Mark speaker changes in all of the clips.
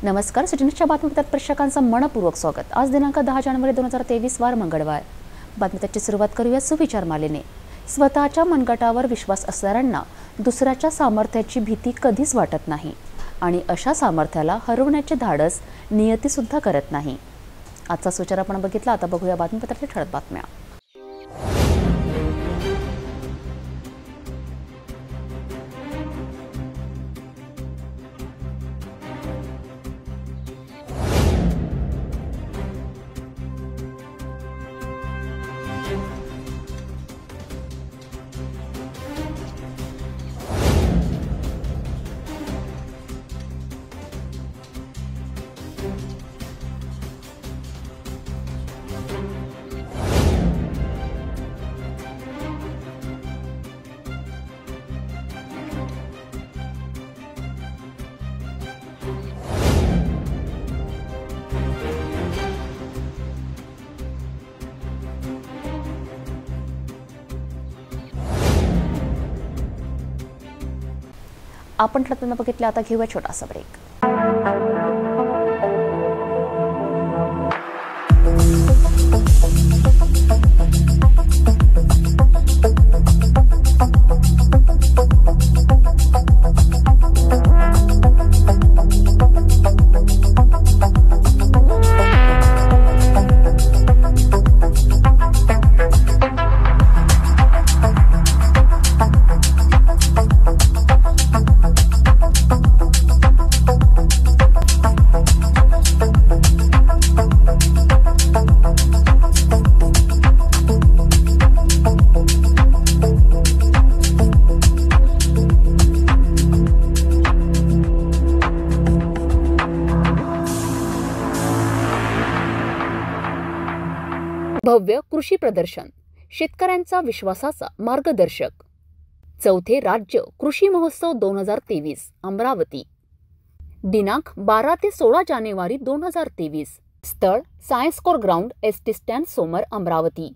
Speaker 1: नमस्कार. सिटीन्यूजच्या बातमीपत्रात प्रेक्षकांचं मनपूर्वक स्वागत. आज दिनांक 10 जानेवारी 2023 वार मंगळवार. बातमीपत्राची सुरुवात करूया सुविचार मालेने. स्वतःच्या मनगटावर विश्वास असणाऱ्यांना दुसऱ्याच्या सामर्थ्याची भीती कधीच वाटत नाही आणि अशा सामर्थ्याला हरवण्याचे धाडस नियती सुद्धा करत नाही. आजचा सुविचार आपण बघितला. आता बघूया बातमीपत्रातल्या ठळक बातम्या. आपण ठळक बघितले. आता घेऊया छोटासा ब्रेक. भव्य कृषी प्रदर्शन, शेतकऱ्यांचा विश्वासाचा मार्गदर्शक. चौथे राज्य कृषी महोत्सव 2023 अमरावती. दिनांक 12 ते 16 जानेवारी 2023. स्थळ science core ground, ST stand समोर, अमरावती.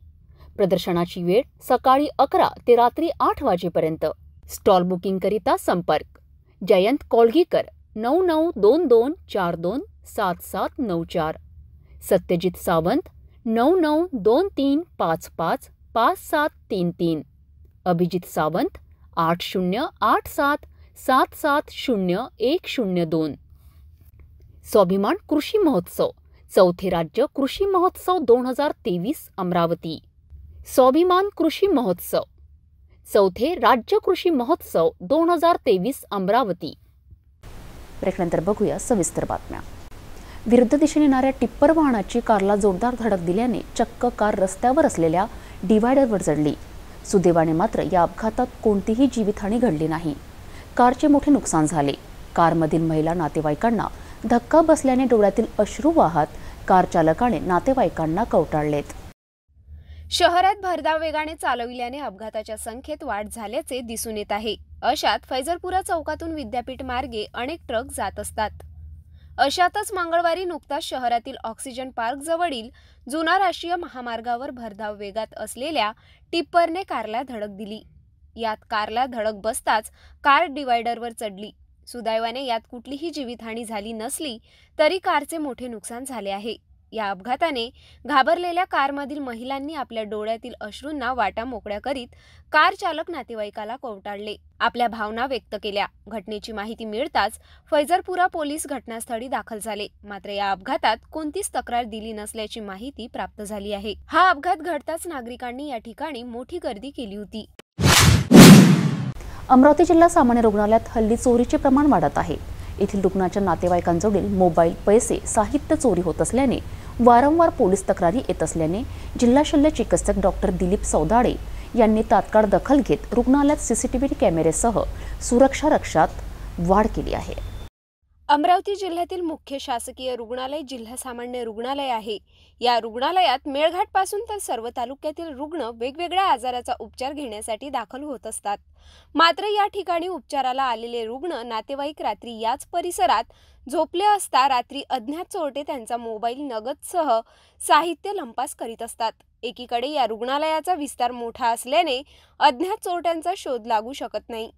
Speaker 1: प्रदर्शनाची वेळ सकाळी 11 ते रात्री 8 वाजेपर्यंत. स्टॉल बुकिंग करिता संपर्क जयंत कोळगीकर 9922427794, सत्यजित सावंत 9923555733, अभिजित सावंत 8087770102. स्वाभिमान कृषी महोत्सव, चौथे राज्य कृषी महोत्सव 2023 अमरावती. स्वाभिमान कृषी महोत्सव, चौथे राज्य कृषी महोत्सव 2023 अमरावती. ब्रेकनंतर बघूया सविस्तर बातम्या. विरुद्ध दिशेने येणाऱ्या टिप्पर वाहनाची कारला जोरदार धडक दिल्याने चक्क कार रस्त्यावर असलेल्या डिव्हायडरवर चढली. सुदैवाने मात्र या अपघातात कोणतीही जीवितहानी घडली नाही. कारचे मोठे नुकसान झाले. कारमधील महिला नातेवाईकांना धक्का बसल्याने डोळ्यातील अश्रू वाहत कार चालकाने नातेवाईकांना कवटाळलेत.
Speaker 2: शहरात भरधाव वेगाने चालविल्याने अपघाताच्या संख्येत वाढ झाल्याचे दिसून येत आहे. अशात फैजरपुरा चौकातून विद्यापीठ मार्गे अनेक ट्रक जात असतात. अशातच मंगळवारी नुकताच शहरातील ऑक्सिजन पार्क जवळील जुना राष्ट्रीय महामार्गावर भरधाव वेगात असलेल्या टिप्परने कारला धडक दिली. यात कारला धडक बसताच कार डिव्हायडरवर चढली. सुदैवाने यात कुठलीही जीवितहानी झाली नसली तरी कारचे मोठे नुकसान झाले आहे. या अपघाताने घाबरलेल्या कारमधील महिलांनी आपल्या डोळ्यातील अश्रूंना वाटा मोकळ्या करीत कार चालक नातेवाईकाला कवटाळले, आपल्या भावना व्यक्त केल्या. घटनेची माहिती मिळताच फैजरपुरा पोलीस घटनास्थळी दाखल झाले. मात्र या अपघातात कोणतीच तक्रार दिली नसल्याची माहिती प्राप्त झाली आहे. हा अपघात घडताच नागरिकांनी या ठिकाणी मोठी गर्दी केली होती.
Speaker 1: अमरावती जिल्हा सामान्य रुग्णालयात हल्ली चोरीचे प्रमाण वाढत आहे. येथील रुग्णाच्या नातेवाईकांजवळील मोबाईल, पैसे, साहित्य चोरी होत असल्याने वारंवार पोलीस तक्रारी येत असल्याने जिल्हा शल्य चिकित्सक डॉक्टर दिलीप सौदाडे यांनी तात्काळ दखल घेत रुग्णालयात सीसीटीव्ही कॅमेरेसह सुरक्षा रक्षात वाढ केली आहे.
Speaker 2: अमरावती जिल्ह्यातील मुख्य शासकीय रुग्णालय जिल्हा सामान्य रुग्णालय आहे. या रुग्णालयात मेळघाटपासून तर सर्व तालुक्यातील रुग्ण वेगवेगळ्या आजाराचा उपचार घेण्यासाठी दाखल होत असतात. मात्र या ठिकाणी उपचाराला आलेले रुग्ण नातेवाईक रात्री याच परिसरात झोपले असता रात्री अज्ञात चोरटे त्यांचा मोबाईल, नगदसह साहित्य लंपास करीत असतात. एकीकडे या रुग्णालयाचा विस्तार मोठा असल्याने अज्ञात चोरट्यांचा शोध लागू शकत नाही,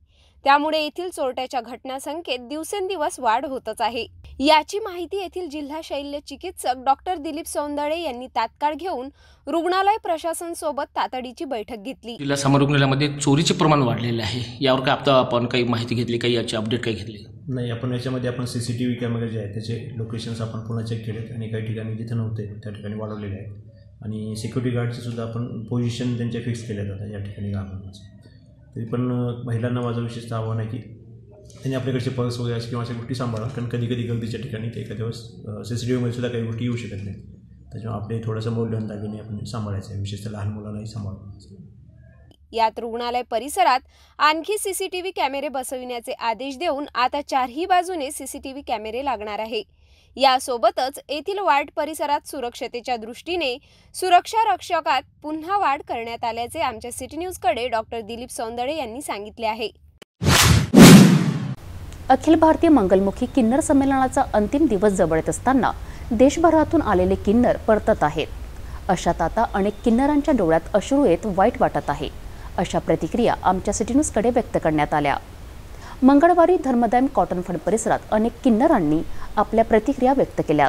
Speaker 2: त्यामुळे येथील चोरट्याच्या घटना संख्येत दिवसेंदिवस वाढ होतच आहे। याची माहिती येथील जिल्हा शल्य चिकित्सक डॉक्टर दिलीप सौंदळे यांनी तात्काळ घेऊन रुग्णालय प्रशासन सोबत तातडीची बैठक घेतली।
Speaker 3: जिल्हा सामान्य रुग्णालयामध्ये चोरीचे प्रमाण वाढलेले आहे, यावर काय आता आपण काही माहिती घेतली, काही याची अपडेट काही घेतली?
Speaker 4: नाही, आपण याच्यामध्ये CCTV कॅमेरे जे आहेत त्याचे लोकेशन्स आपण पुन्हा चेक केलेत आणि काही ठिकाणी जिथे नव्हते त्या ठिकाणी वाढवलेले आहेत आणि सिक्युरिटी गार्डचे सुद्धा आपण पोझिशन त्यांचे फिक्स केले जातात या ठिकाणी गावामध्ये। तरी पण महिलांना माझं विशेषतः आव्हान आहे की त्यांनी आपल्याकडचे पर्स वगैरे किंवा अशा गोष्टी सांभाळा, कारण कधी कधी गर्दीच्या ठिकाणी ते एखाद्या वेळेस CCTVमध्ये सुद्धा काही गोष्टी येऊ शकत नाही, त्याच्यामुळे आपले थोडंसं मौल्यवान दागिने आपण सांभाळायचं आहे, विशेषतः लहान मुलांनाही सांभाळायचं।
Speaker 2: यात रुग्णालय परिसरात आणखी CCTV कॅमेरे बसविण्याचे आदेश देऊन आता चारही बाजूने CCTV कॅमेरे लागणार आहे। यासोबतच येथील वार्ड परिसरात सुरक्षतेच्या दृष्टीने सुरक्षा रक्षकात पुन्हा वाढ करण्यात आल्याचे आमच्या सिटी न्यूजकडे डॉक्टर दिलीप सौंदळे यांनी सांगितले आहे।
Speaker 1: अखिल भारतीय मंगलमुखी किन्नर संमेलनाचा अंतिम दिवस जवळ येत असताना देशभरातून आलेले किन्नर परतत आहेत। अशात आता अनेक किन्नरांच्या डोळ्यात अश्रू येत वाईट वाटत आहे, अशा प्रतिक्रिया आमच्या सिटी न्यूजकडे व्यक्त करण्यात आल्या। मंगळवारी धर्मदाय कॉटन फंड परिसरात अनेक किन्नरांनी आपल्या प्रतिक्रिया व्यक्त केल्या।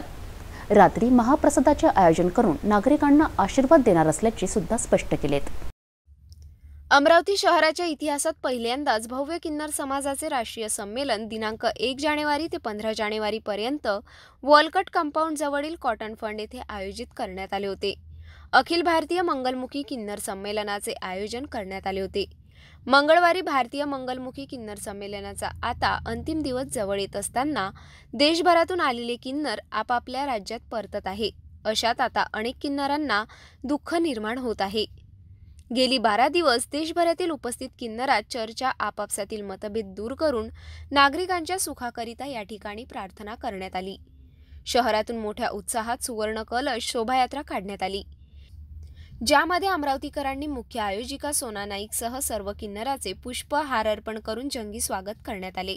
Speaker 1: रात्री महाप्रसादाचे आयोजन करून नागरिकांना आशीर्वाद देणार असल्याचे सुद्धा स्पष्ट केलेत।
Speaker 2: अमरावती शहराच्या इतिहासात पहिल्यांदाच भव्य किन्नर समाजाचे राष्ट्रीय संमेलन दिनांक 1 जानेवारी ते 15 जानेवारी पर्यंत वॉलकट कंपाऊंड जवळील कॉटन फंड येथे आयोजित करण्यात आले होते। अखिल भारतीय मंगलमुखी किन्नर संमेलनाचे आयोजन करण्यात आले होते। मंगळवारी भारतीय मंगलमुखी किन्नर संमेलनाचा आता अंतिम दिवस जवळ येत असताना देशभरातून आलेले किन्नर आपापल्या राज्यात परतत आहे। अशात आता अनेक किन्नरांना दुःख निर्माण होत आहे। गेली 12 दिवस देशभरातील उपस्थित किन्नरात चर्चा आपापसातील मतभेद दूर करून नागरिकांच्या सुखाकरिता या ठिकाणी प्रार्थना करण्यात आली। शहरातून मोठ्या उत्साहात सुवर्ण कलश शोभायात्रा काढण्यात आली, ज्यामध्ये अमरावतीकरांनी मुख्य आयोजिका सोना नाईकसह सर्व किन्नराचे पुष्पहार अर्पण करून जंगी स्वागत करण्यात आले।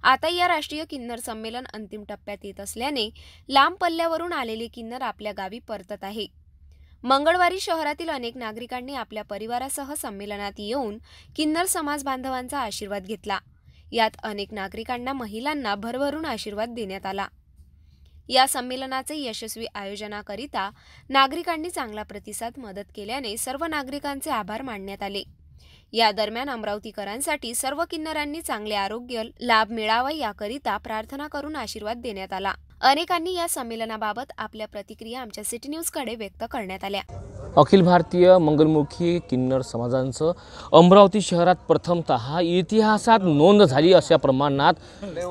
Speaker 2: आता या राष्ट्रीय किन्नर संमेलन अंतिम टप्प्यात येत असल्याने लांब पल्ल्यावरून आलेले किन्नर आपल्या गावी परतत आहे। मंगळवारी शहरातील अनेक नागरिकांनी आपल्या परिवारासह संमेलनात येऊन किन्नर समाज बांधवांचा आशीर्वाद घेतला। यात अनेक नागरिकांना महिलांना भरभरून आशीर्वाद देण्यात आला। या संमेलनाचे यशस्वी आयोजनाकरिता नागरिकांनी चांगला प्रतिसाद मदत केल्याने सर्व नागरिकांचे आभार मानण्यात आले। या दरम्यान अमरावतीकरांसाठी सर्व किन्नरांनी चांगले आरोग्य लाभ मिळावा याकरिता प्रार्थना करून आशीर्वाद देण्यात आला। अनेकांनी या संमेलनाबाबत आपल्या प्रतिक्रिया आमच्या सिटी न्यूजकडे व्यक्त करण्यात आल्या।
Speaker 3: अखिल भारतीय मंगलमुखी किन्नर समाजांचं अमरावती शहरात प्रथमतः इतिहासात नोंद झाली अशा प्रमाणात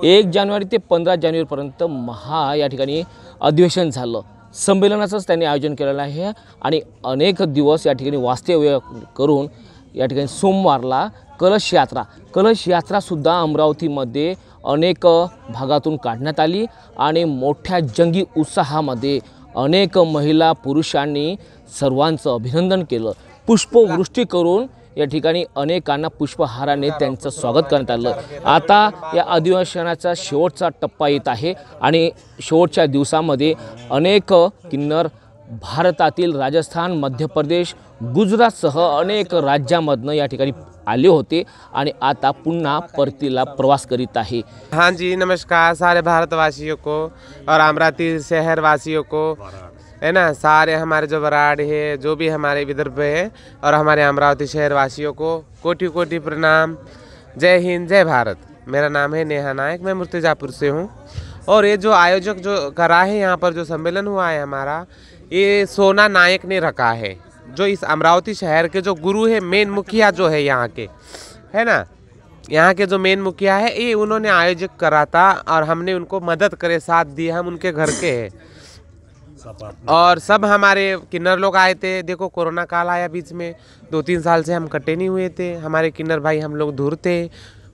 Speaker 3: 1 जानेवारी ते 15 जानेवारीपर्यंत या ठिकाणी अधिवेशन झालं। संमेलनाचंच त्यांनी आयोजन केलेलं आहे आणि अनेक दिवस या ठिकाणी वास्तव्य करून या ठिकाणी सोमवारला कलश यात्रासुद्धा अमरावतीमध्ये अनेक भागातून काढण्यात आली आणि मोठ्या जंगी उत्साहामध्ये अनेक महिला पुरुषांनी सर्वांचं अभिनंदन केलं। पुष्पवृष्टी करून या ठिकाणी अनेकांना पुष्पहाराने त्यांचं स्वागत करण्यात आलं। आता या अधिवेशनाचा शेवटचा टप्पा येत आहे आणि शेवटच्या दिवसामध्ये अनेक किन्नर भारतातील राजस्थान, मध्य प्रदेश, गुजरातसह अनेक राज्यांमधनं या ठिकाणी आले होते आणि आता पुन्हा परतीला प्रवास करीत आहे।
Speaker 5: हाँ जी, नमस्कार सारे भारतवासियों को और अमरावती शहर वासियों को, है ना, सारे हमारे जो वराड है, जो भी हमारे विदर्भ है और हमारे अमरावती शहर वासियों को कोटि कोटि प्रणाम। जय हिंद, जय भारत। मेरा नाम है नेहा नायक, मैं मुर्तिजापुर से हूँ। और ये जो आयोजक जो करा है, यहाँ पर जो सम्मेलन हुआ है हमारा, ये सोना नायक ने रखा है, जो इस अमरावती शहर के जो गुरु है, मेन मुखिया जो है यहाँ के, है ना, यहाँ के जो मेन मुखिया है, ये उन्होंने आयोजित करा था और हमने उनको मदद करे, साथ दिए, हम उनके घर के हैं। और सब हमारे किन्नर लोग आए थे। देखो कोरोना काल आया बीच में, 2-3 साल से हम कटे नहीं हुए थे, हमारे किन्नर भाई हम लोग दूर थे।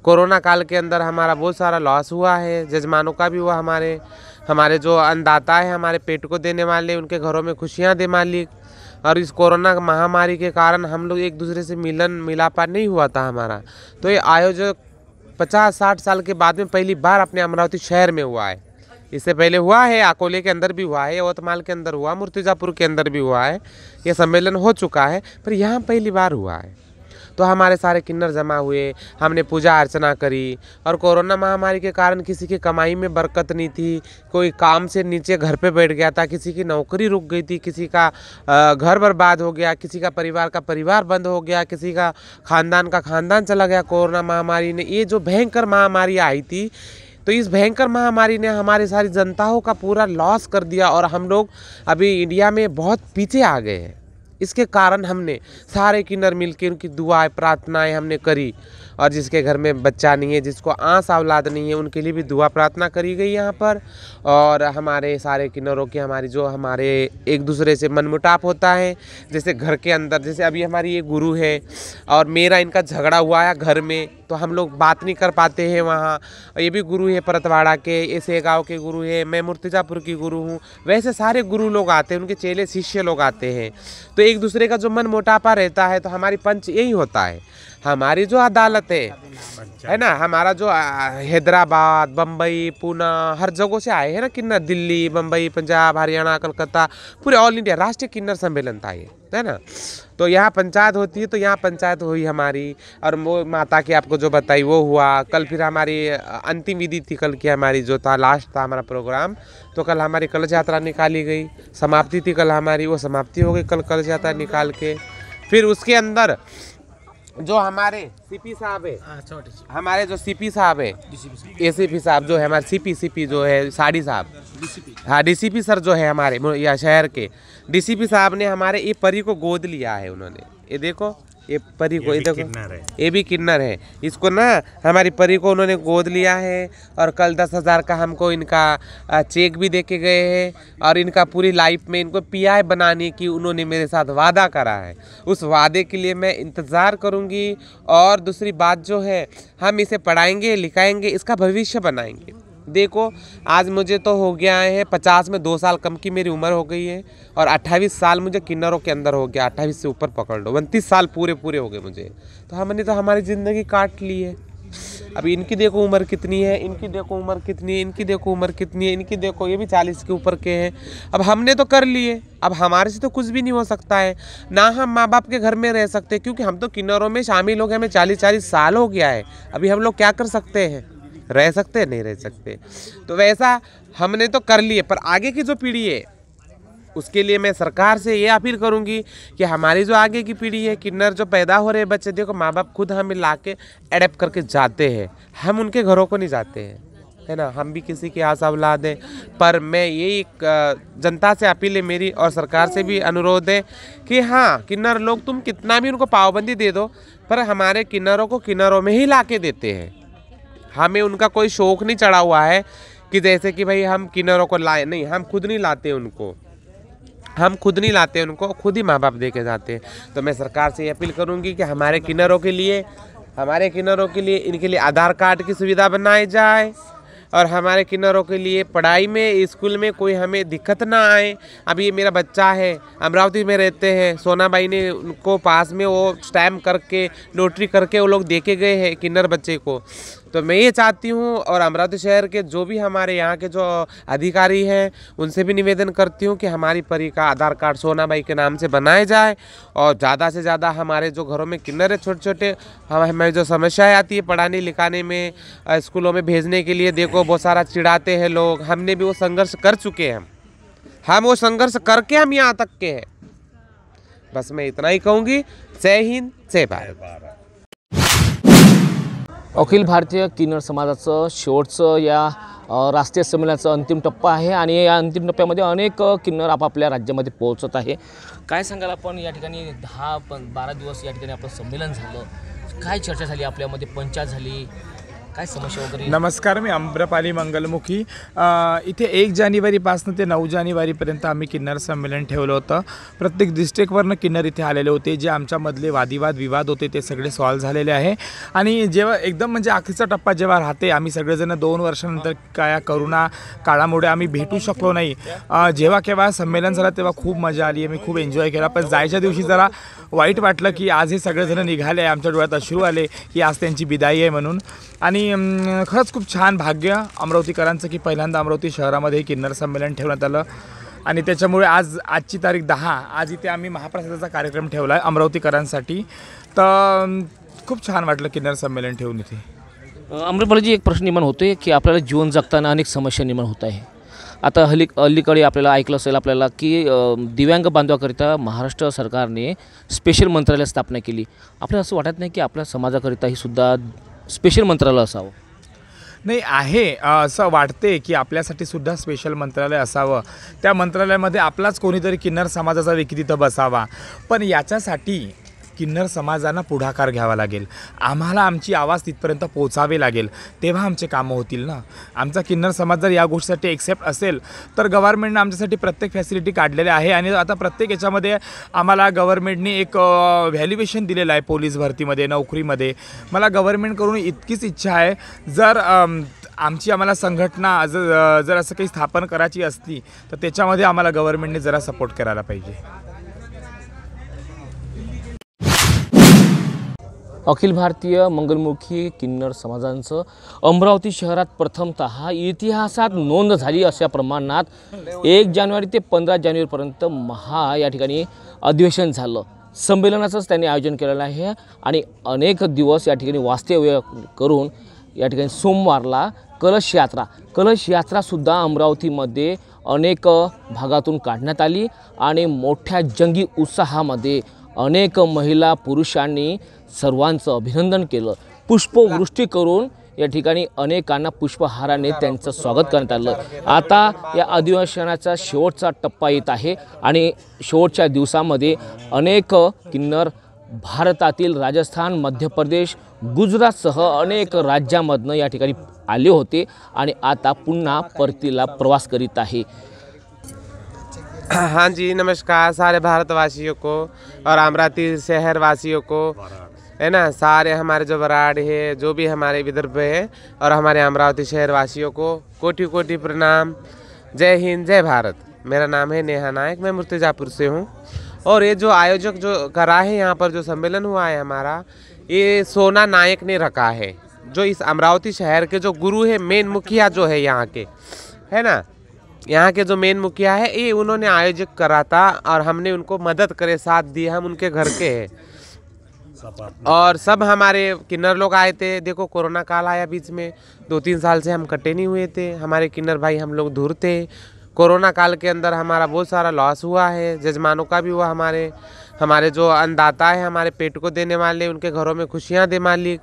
Speaker 5: कोरोना काल के अंदर हमारा बहुत सारा लॉस हुआ है, जजमानों का भी हुआ। हमारे जो अन्नदाता है, हमारे पेट को देने वाले, उनके घरों में खुशियाँ दे मालिक। और इस कोरोना महामारी के कारण हम लोग एक दूसरे से मिलापा नहीं हुआ था हमारा। तो ये आयोजक 50-60 साल के बाद में पहली बार अपने अमरावती शहर में हुआ है। इससे पहले हुआ है, अकोले के अंदर भी हुआ है, यवतमाल के अंदर हुआ, मुर्तिजापुर के अंदर भी हुआ है, ये सम्मेलन हो चुका है, पर यहाँ पहली बार हुआ है। तो हमारे सारे किन्नर जमा हुए, हमने पूजा अर्चना करी। और कोरोना महामारी के कारण किसी की कमाई में बरकत नहीं थी, कोई काम से नीचे घर पे बैठ गया था, किसी की नौकरी रुक गई थी, किसी का घर बर्बाद हो गया, किसी का परिवार बंद हो गया, किसी का खानदान चला गया। कोरोना महामारी ने, ये जो भयंकर महामारी आई थी, तो इस भयंकर महामारी ने हमारी सारी जनताओं का पूरा लॉस कर दिया और हम लोग अभी इंडिया में बहुत पीछे आ गए हैं। इसके कारण हमने सारे किन्नर मिलकर उनकी दुआएं प्रार्थनाएं हमने करी, और जिसके घर में बच्चा नहीं है, जिसको आस औलाद नहीं है, उनके लिए भी दुआ प्रार्थना करी गई यहाँ पर। और हमारे सारे किन्नरों की हमारे एक दूसरे से मनमुटाव होता है, जैसे घर के अंदर, जैसे अभी हमारी ये गुरु है और मेरा इनका झगड़ा हुआ है घर में, तो हम लोग बात नहीं कर पाते हैं वहाँ। ये भी गुरु है परतवाड़ा के, ऐसे गाँव के गुरु है, मैं मूर्तिजापुर की गुरु हूँ, वैसे सारे गुरु लोग आते हैं, उनके चेले शिष्य लोग आते हैं। तो एक दूसरे का जो मन मोटापा रहता है, तो हमारी पंच यही होता है। हमारी जो अदालत है ना, हमारा जो हैदराबाद, बम्बई, पुणे, हर जगहों से आए हैं ना किन्नर, दिल्ली, बम्बई, पंजाब, हरियाणा, कलकत्ता, पूरे ऑल इंडिया राष्ट्रीय किन्नर सम्मेलन था ये, है ना। तो यहाँ पंचायत होती है, तो यहाँ पंचायत हुई हमारी, और वो माता की आपको जो बताई वो हुआ। कल फिर हमारी अंतिम विधि थी, कल की हमारी जो था लास्ट था हमारा प्रोग्राम, तो कल हमारी कलश यात्रा निकाली गई, समाप्ति थी कल हमारी, वो समाप्ति हो गई कल कलश यात्रा निकाल के। फिर उसके अंदर जो हमारे सीपी साहब है, हमारे जो सीपी साहब है, एसीपी साहब जो है हमारे सीपी जो है साड़ी साहब, हाँ डीसीपी सर जो है हमारे या शहर के डीसीपी साहब ने हमारे ये परी को गोद लिया है उन्होंने। ये देखो ये परी को, ये देखो ये भी किन्नर है, इसको ना हमारी परी को उन्होंने गोद लिया है। और कल 10,000 का हमको इनका चेक भी दे के गए हैं, और इनका पूरी लाइफ में इनको पीआई बनाने की उन्होंने मेरे साथ वादा करा है। उस वादे के लिए मैं इंतज़ार करूँगी। और दूसरी बात जो है, हम इसे पढ़ाएंगे लिखाएंगे, इसका भविष्य बनाएंगे। देखो आज मुझे तो हो गया है 50 में 2 साल कम की मेरी उम्र हो गई है, और 28 साल मुझे किन्नरों के अंदर हो गया, 28 से ऊपर पकड़ लो, 29 साल पूरे हो गए मुझे। तो हमने तो हमारी ज़िंदगी काट ली है। अभी इनकी देखो उम्र कितनी है, इनकी देखो उम्र कितनी है, इनकी देखो उम्र कितनी है, इनकी देखो ये भी 40 के ऊपर के हैं। अब हमने तो कर लिए, अब हमारे से तो कुछ भी नहीं हो सकता है ना, हम माँ बाप के घर में रह सकते, क्योंकि हम तो किन्नरों में शामिल हो गए, हमें 40 साल हो गया है। अभी हम लोग क्या कर सकते हैं, रह सकते नहीं रह सकते। तो वैसा हमने तो कर लिए, पर आगे की जो पीढ़ी है उसके लिए मैं सरकार से ये अपील करूंगी कि हमारी जो आगे की पीढ़ी है, किन्नर जो पैदा हो रहे बच्चे, देखो माँ बाप खुद हमें ला के एडेप्ट करके जाते हैं, हम उनके घरों को नहीं जाते हैं, है ना, हम भी किसी की आस औलाद है। पर मैं यही जनता से अपील है मेरी, और सरकार से भी अनुरोध है कि हाँ किन्नर लोग तुम कितना भी उनको पाबंदी दे दो, पर हमारे किन्नरों को किन्नरों में ही ला के देते हैं। हमें उनका कोई शौक नहीं चढ़ा हुआ है कि जैसे कि भाई हम किन्नरों को लाए, नहीं, हम खुद नहीं लाते उनको, हम खुद नहीं लाते उनको, खुद ही माँ बाप दे के जाते हैं। तो मैं सरकार से ये अपील करूँगी कि हमारे किन्नरों के लिए इनके लिए आधार कार्ड की सुविधा बनाई जाए, और हमारे किन्नरों के लिए पढ़ाई में स्कूल में कोई हमें दिक्कत ना आए। अभी ये मेरा बच्चा है, अमरावती में रहते हैं, सोनाबाई ने उनको पास में वो स्टैम्प करके नोटरी करके वो लोग दे के गए हैं किन्नर बच्चे को। तो मैं ये चाहती हूँ, और अमरावती शहर के जो भी हमारे यहाँ के जो अधिकारी हैं उनसे भी निवेदन करती हूँ कि हमारी परी का आधार कार्ड सोनाबाई के नाम से बनाया जाए, और ज़्यादा से ज़्यादा हमारे जो घरों में किन्नर है छोटे छोटे, हमें जो समस्याएं आती है पढ़ाने लिखाने में, स्कूलों में भेजने के लिए, देखो बहुत सारा चिढ़ाते हैं लोग, हमने भी वो संघर्ष कर चुके हैं, हम वो संघर्ष करके हम यहाँ तक के हैं। बस मैं इतना ही कहूँगी। जय हिंद, जय भारत।
Speaker 3: अखिल भारतीय किन्नर समाजाचं शेवटचं या राष्ट्रीय संमेलनाचा अंतिम टप्पा आहे, आणि या अंतिम टप्प्यामध्ये अनेक किन्नर आपापल्या राज्यामध्ये पोहोचत आहे। काय सांगाल आपण, या ठिकाणी 10-12 दिवस या ठिकाणी आपलं संमेलन झालं, काय चर्चा झाली, आपल्यामध्ये पंचायत झाली, काय समस्या वगैरे?
Speaker 6: नमस्कार, मी अम्रपाली मंगलमुखी। इथे 1 जानेवारीपासून ते 9 जानेवारीपर्यंत आम्ही किन्नर संमेलन ठेवलं होतं। प्रत्येक डिस्ट्रिक्टवरनं किन्नर इथे आलेले होते, जे आमच्यामधले विवाद होते ते सगळे सॉल्व्ह झालेले आहे। आणि जेव्हा एकदम म्हणजे अखेरचा टप्पा जेव्हा राहते, आम्ही सगळेजण 2 वर्षानंतर काय करोना काळामुळे आम्ही भेटू शकलो नाही, जेव्हा केव्हा संमेलन झालं तेव्हा खूप मजा आली, आम्ही खूप एन्जॉय केला। पण जायच्या दिवशी जरा वाईट वाटलं की आज हे सगळेजण निघाले, आमच्या डोळ्यात अश्रू आले की आज त्यांची विदाई आहे म्हणून। आणि खरंच खूप छान भाग्य अमरावतीकरांचं की पहिल्यांदा अमरावती शहरामध्ये किन्नर संमेलन ठेवण्यात आलं, आणि त्याच्यामुळे आजची तारीख 10, आज इथे आम्ही महाप्रसादाचा कार्यक्रम ठेवला आहे अमरावतीकरांसाठी। तर खूप छान वाटलं किन्नर संमेलन ठेवून इथे.
Speaker 3: अमृतपालजी, एक प्रश्न निर्माण होतोय की आपल्याला जीवन जगताना अनेक समस्या निर्माण होत आहे. आता अलीकडे आपल्याला ऐकलं असेल आपल्याला की दिव्यांग बांधवाकरिता महाराष्ट्र सरकारने स्पेशल मंत्रालय स्थापना केली. आपल्याला असं वाटत नाही की आपल्या समाजाकरिता ही सुद्धा स्पेशल मंत्रालय असावं?
Speaker 6: नाही आहे, असं वाटते की आपल्यासाठी सुद्धा स्पेशल मंत्रालय असावं. त्या मंत्रालयामध्ये आपलाच कोणीतरी किन्नर समाजाचा व्यक्ती तिथं बसावा. पण याच्यासाठी किन्नर समाजांना पुढाकार घ्यावा लागेल. आम्हाला आमची आवाज तिथपर्यंत पोहोचावे लागेल, तेव्हा आमचे कामं होतील ना. आमचा किन्नर समाज जर या गोष्टीसाठी एक्सेप्ट असेल तर गव्हर्नमेंटनं आमच्यासाठी प्रत्येक फॅसिलिटी काढलेल्या आहे. आणि आता प्रत्येक याच्यामध्ये आम्हाला गव्हर्नमेंटने एक व्हॅल्युएशन दिलेलं आहे. पोलीस भरतीमध्ये, नोकरीमध्ये मला गव्हर्नमेंटकडून इतकीच इच्छा आहे, जर आम्हाला संघटना जर असं काही स्थापन करायची असती तर त्याच्यामध्ये आम्हाला गव्हर्नमेंटने जरा सपोर्ट करायला पाहिजे.
Speaker 3: अखिल भारतीय मंगलमुखी किन्नर समाजांचं अमरावती शहरात प्रथमतः इतिहासात नोंद झाली अशा प्रमाणात 1 जानेवारी ते 15 जानेवारीपर्यंत या ठिकाणी अधिवेशन झालं. संमेलनाचंच त्यांनी आयोजन केलेलं आहे आणि अनेक दिवस या ठिकाणी वास्तव्य करून या ठिकाणी सोमवारला कलश यात्रासुद्धा अमरावतीमध्ये अनेक भागातून काढण्यात आली आणि मोठ्या जंगी उत्साहामध्ये अनेक महिला पुरुषांनी सर्वांचं अभिनंदन केलं. पुष्पवृष्टी करून या ठिकाणी अनेकांना पुष्पहाराने त्यांचं स्वागत करण्यात आलं. आता या अधिवेशनाचा शेवटचा टप्पा येत आहे आणि शेवटच्या दिवसामध्ये अनेक किन्नर भारतातील राजस्थान, मध्य प्रदेश, गुजरातसह अनेक राज्यामधनं या ठिकाणी आले होते आणि आता पुन्हा परतीला प्रवास करीत आहे.
Speaker 5: हाँ जी, नमस्कार सारे भारतवासियों को और अमरावती शहर वासियों को, है ना, सारे हमारे जो वराड है, जो भी हमारे विदर्भ है और हमारे अमरावती शहर वासियों को कोटि कोटि प्रणाम. जय हिंद, जय भारत. मेरा नाम है नेहा नायक, मैं मुर्तिजापुर से हूँ. और ये जो आयोजक जो करा है, यहाँ पर जो सम्मेलन हुआ है हमारा, ये सोना नायक ने रखा है, जो इस अमरावती शहर के जो गुरु है, मेन मुखिया जो है यहाँ के, है ना, यहाँ के जो मेन मुखिया है, ये उन्होंने आयोजक करा था और हमने उनको मदद करे, साथ दिए. हम उनके घर के हैं और सब हमारे किन्नर लोग आए थे. देखो कोरोना काल आया बीच में, 2-3 साल से हम कटे नहीं हुए थे. हमारे किन्नर भाई हम लोग दूर थे. कोरोना काल के अंदर हमारा बहुत सारा लॉस हुआ है, जजमानों का भी हुआ. हमारे जो अन्नदाता है, हमारे पेट को देने वाले, उनके घरों में खुशियाँ दे मालिक.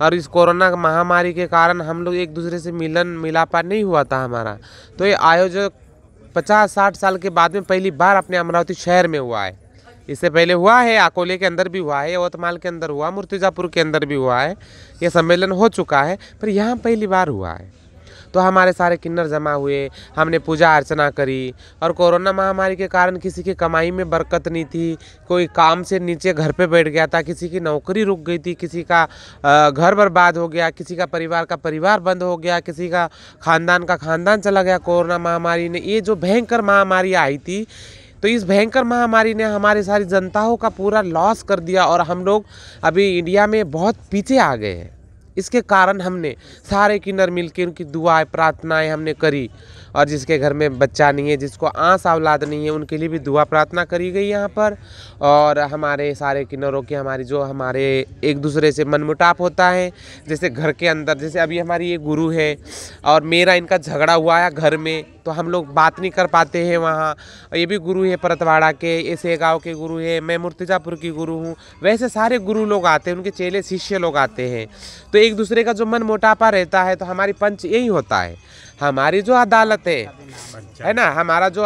Speaker 5: और इस कोरोना महामारी के कारण हम लोग एक दूसरे से मिलापा नहीं हुआ था हमारा. तो ये आयोजक 50-60 साल के बाद में पहली बार अपने अमरावती शहर में हुआ है. इससे पहले हुआ है, अकोले के अंदर भी हुआ है, यवतमाल के अंदर हुआ, मुर्तिजापुर के अंदर भी हुआ है. ये सम्मेलन हो चुका है, पर यहाँ पहली बार हुआ है. तो हमारे सारे किन्नर जमा हुए, हमने पूजा अर्चना करी. और कोरोना महामारी के कारण किसी की कमाई में बरकत नहीं थी, कोई काम से नीचे घर पे बैठ गया था, किसी की नौकरी रुक गई थी, किसी का घर बर्बाद हो गया, किसी का परिवार बंद हो गया, किसी का खानदान चला गया. कोरोना महामारी ने, ये जो भयंकर महामारी आई थी, तो इस भयंकर महामारी ने हमारे सारी जनताओं का पूरा लॉस कर दिया और हम लोग अभी इंडिया में बहुत पीछे आ गए हैं. इसके कारण हमने सारे किन्नर मिलकर उनकी दुआएं प्रार्थनाएं हमने करी. और जिसके घर में बच्चा नहीं है, जिसको आंस औलाद नहीं है, उनके लिए भी दुआ प्रार्थना करी गई यहाँ पर. और हमारे सारे किन्नरों की हमारे एक दूसरे से मनमुटाव होता है. जैसे घर के अंदर, जैसे अभी हमारी ये गुरु है और मेरा इनका झगड़ा हुआ है घर में, तो हम लोग बात नहीं कर पाते हैं वहाँ. ये भी गुरु है परतवाड़ा के, ऐसे गाँव के गुरु है, मैं मुर्तिजापुर की गुरु हूँ. वैसे सारे गुरु लोग आते हैं, उनके चेले शिष्य लोग आते हैं. तो एक दूसरे का जो मन मोटापा रहता है, तो हमारी पंच यही होता है. हमारी जो अदालत है ना, हमारा जो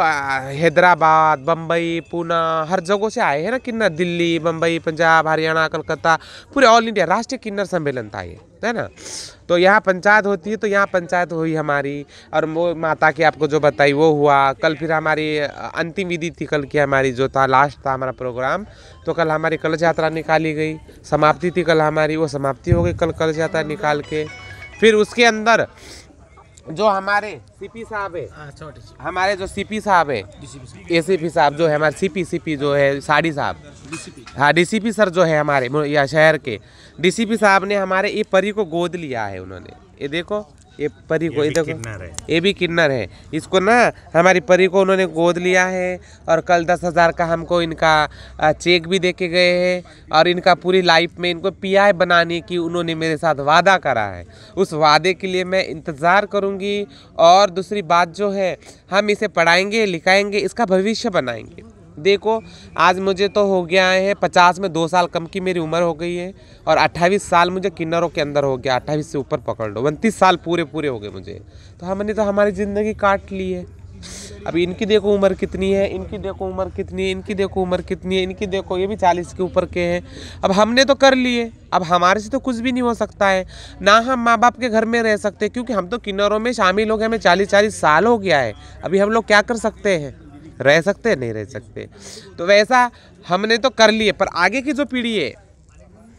Speaker 5: हैदराबाद, बम्बई, पूना, हर जगहों से आए हैं ना किन्नर, दिल्ली, बम्बई, पंजाब, हरियाणा, कलकत्ता, पूरे ऑल इंडिया राष्ट्रीय किन्नर सम्मेलन था ये, है ना. तो यहाँ पंचायत होती है, तो यहाँ पंचायत हुई हमारी. और वो माता की आपको जो बताई वो हुआ. कल फिर हमारी अंतिम विधि थी, कल की हमारी जो था, लास्ट था हमारा प्रोग्राम. तो कल हमारी कलश यात्रा निकाली गई, समाप्ति थी कल हमारी, वो समाप्ति हो गई कल कलश यात्रा निकाल के. फिर उसके अंदर जो हमारे सीपी साहब है, हमारे जो सीपी साहब है, एसीपी साहब जो है हमारे, सीपी जो है साड़ी साहब, हाँ डीसीपी सर जो है हमारे या शहर के डीसीपी साहब ने हमारे ये परी को गोद लिया है. उन्होंने ये देखो, ये परी को, ये देखो ये भी किन्नर है। इसको ना हमारी परी को उन्होंने गोद लिया है और कल 10,000 का हमको इनका चेक भी दे के गए हैं और इनका पूरी लाइफ में इनको पीआई बनाने की उन्होंने मेरे साथ वादा करा है। उस वादे के लिए मैं इंतज़ार करूँगी। और दूसरी बात जो है, हम इसे पढ़ाएंगे लिखाएंगे, इसका भविष्य बनाएंगे। देखो आज मुझे तो हो गया है 50 में 2 साल कम की मेरी उम्र हो गई है और 28 साल मुझे किन्नरों के अंदर हो गया। 28 से ऊपर पकड़ लो, 29 साल पूरे हो गए मुझे। तो हमने तो हमारी ज़िंदगी काट ली है। अब इनकी देखो उम्र कितनी है, इनकी देखो उम्र कितनी है, इनकी देखो उम्र कितनी है, इनकी देखो ये भी 40 के ऊपर के हैं। अब हमने तो कर लिए, अब हमारे से तो कुछ भी नहीं हो सकता है ना। हम माँ बाप के घर में रह सकते क्योंकि हम तो किन्नरों में शामिल हो गए, हमें 40 साल हो गया है। अभी हम लोग क्या कर सकते हैं? रह सकते नहीं रह सकते। तो वैसा हमने तो कर लिए, पर आगे की जो पीढ़ी है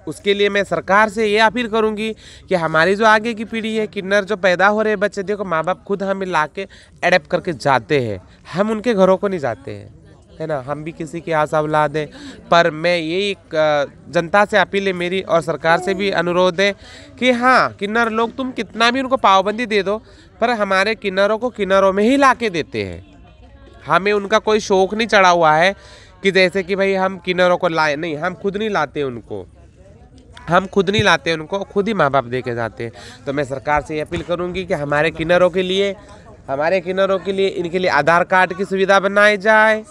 Speaker 5: उसके लिए मैं सरकार से ये अपील करूंगी कि हमारी जो आगे की पीढ़ी है, किन्नर जो पैदा हो रहे बच्चे, देखो माँ बाप खुद हमें ला के एडेप्ट करके जाते हैं, हम उनके घरों को नहीं जाते हैं, है ना। हम भी किसी की आस औलाद हैं। पर मैं यही जनता से अपील है मेरी और सरकार से भी अनुरोध है कि हाँ, किन्नर लोग तुम कितना भी उनको पाबंदी दे दो, पर हमारे किन्नरों को किन्नरों में ही ला के देते हैं। हमें उनका कोई शौक नहीं चढ़ा हुआ है कि जैसे कि भाई हम किन्नरों को लाए, नहीं, हम खुद नहीं लाते उनको, हम खुद नहीं लाते उनको, खुद ही माँ बाप दे के जाते हैं। तो मैं सरकार से ये अपील करूँगी कि हमारे किन्नरों के लिए इनके लिए आधार कार्ड की सुविधा बनाई जाए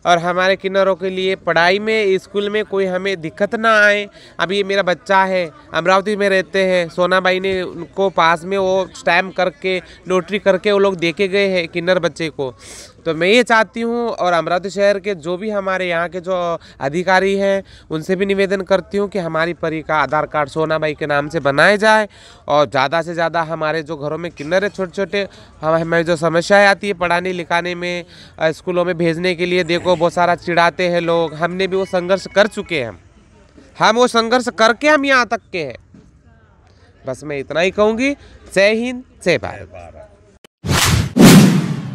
Speaker 5: और हमारे किन्नरों के लिए पढ़ाई में, स्कूल में कोई हमें दिक्कत ना आए। अभी ये मेरा बच्चा है, अमरावती में रहते हैं, सोनाबाई ने उनको पास में वो स्टैम्प करके नोटरी करके वो लोग दे के गए हैं किन्नर बच्चे को। तो मैं ये चाहती हूँ और अमरावती शहर के जो भी हमारे यहाँ के जो अधिकारी हैं उनसे भी निवेदन करती हूँ कि हमारी परी का आधार कार्ड सोनाबाई के नाम से बनाया जाए और ज़्यादा से ज़्यादा हमारे जो घरों में किन्नर है छोटे छोटे, हमें जो समस्याएं आती है पढ़ाने लिखाने में, स्कूलों में भेजने के लिए, देखो बहुत सारा चिढ़ाते हैं लोग। हमने भी वो संघर्ष कर चुके हैं, हम वो संघर्ष करके हम यहाँ तक के हैं। बस मैं इतना ही कहूँगी। जय हिंद, जय भारत।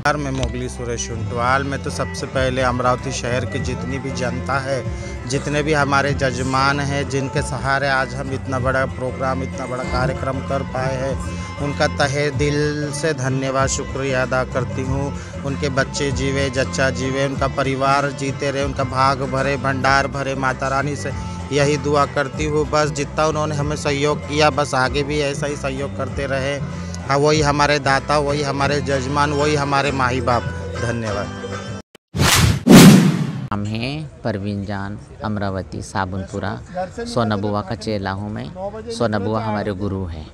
Speaker 7: मैं मोगली सुरेश उंटवाल। मैं तो सबसे पहले अमरावती शहर की जितनी भी जनता है, जितने भी हमारे जजमान हैं, जिनके सहारे आज हम इतना बड़ा प्रोग्राम, इतना बड़ा कार्यक्रम कर पाए हैं, उनका तहे दिल से धन्यवाद शुक्रिया अदा करती हूँ। उनके बच्चे जीवे, जच्चा जीवे, उनका परिवार जीते रहे, उनका भाग भरे, भंडार भरे। माता रानी से यही दुआ करती हूँ। बस जितना उन्होंने हमें सहयोग किया, बस आगे भी ऐसा ही सहयोग करते रहे। हाँ, वही हमारे दाता, वही हमारे जजमान, वही हमारे माही बाप। धन्यवाद।
Speaker 8: नाम है परवीन जान, अमरावती साबुनपुरा। सोना बुआ का चेला हूँ मैं। सोना बुआ हमारे गुरु हैं।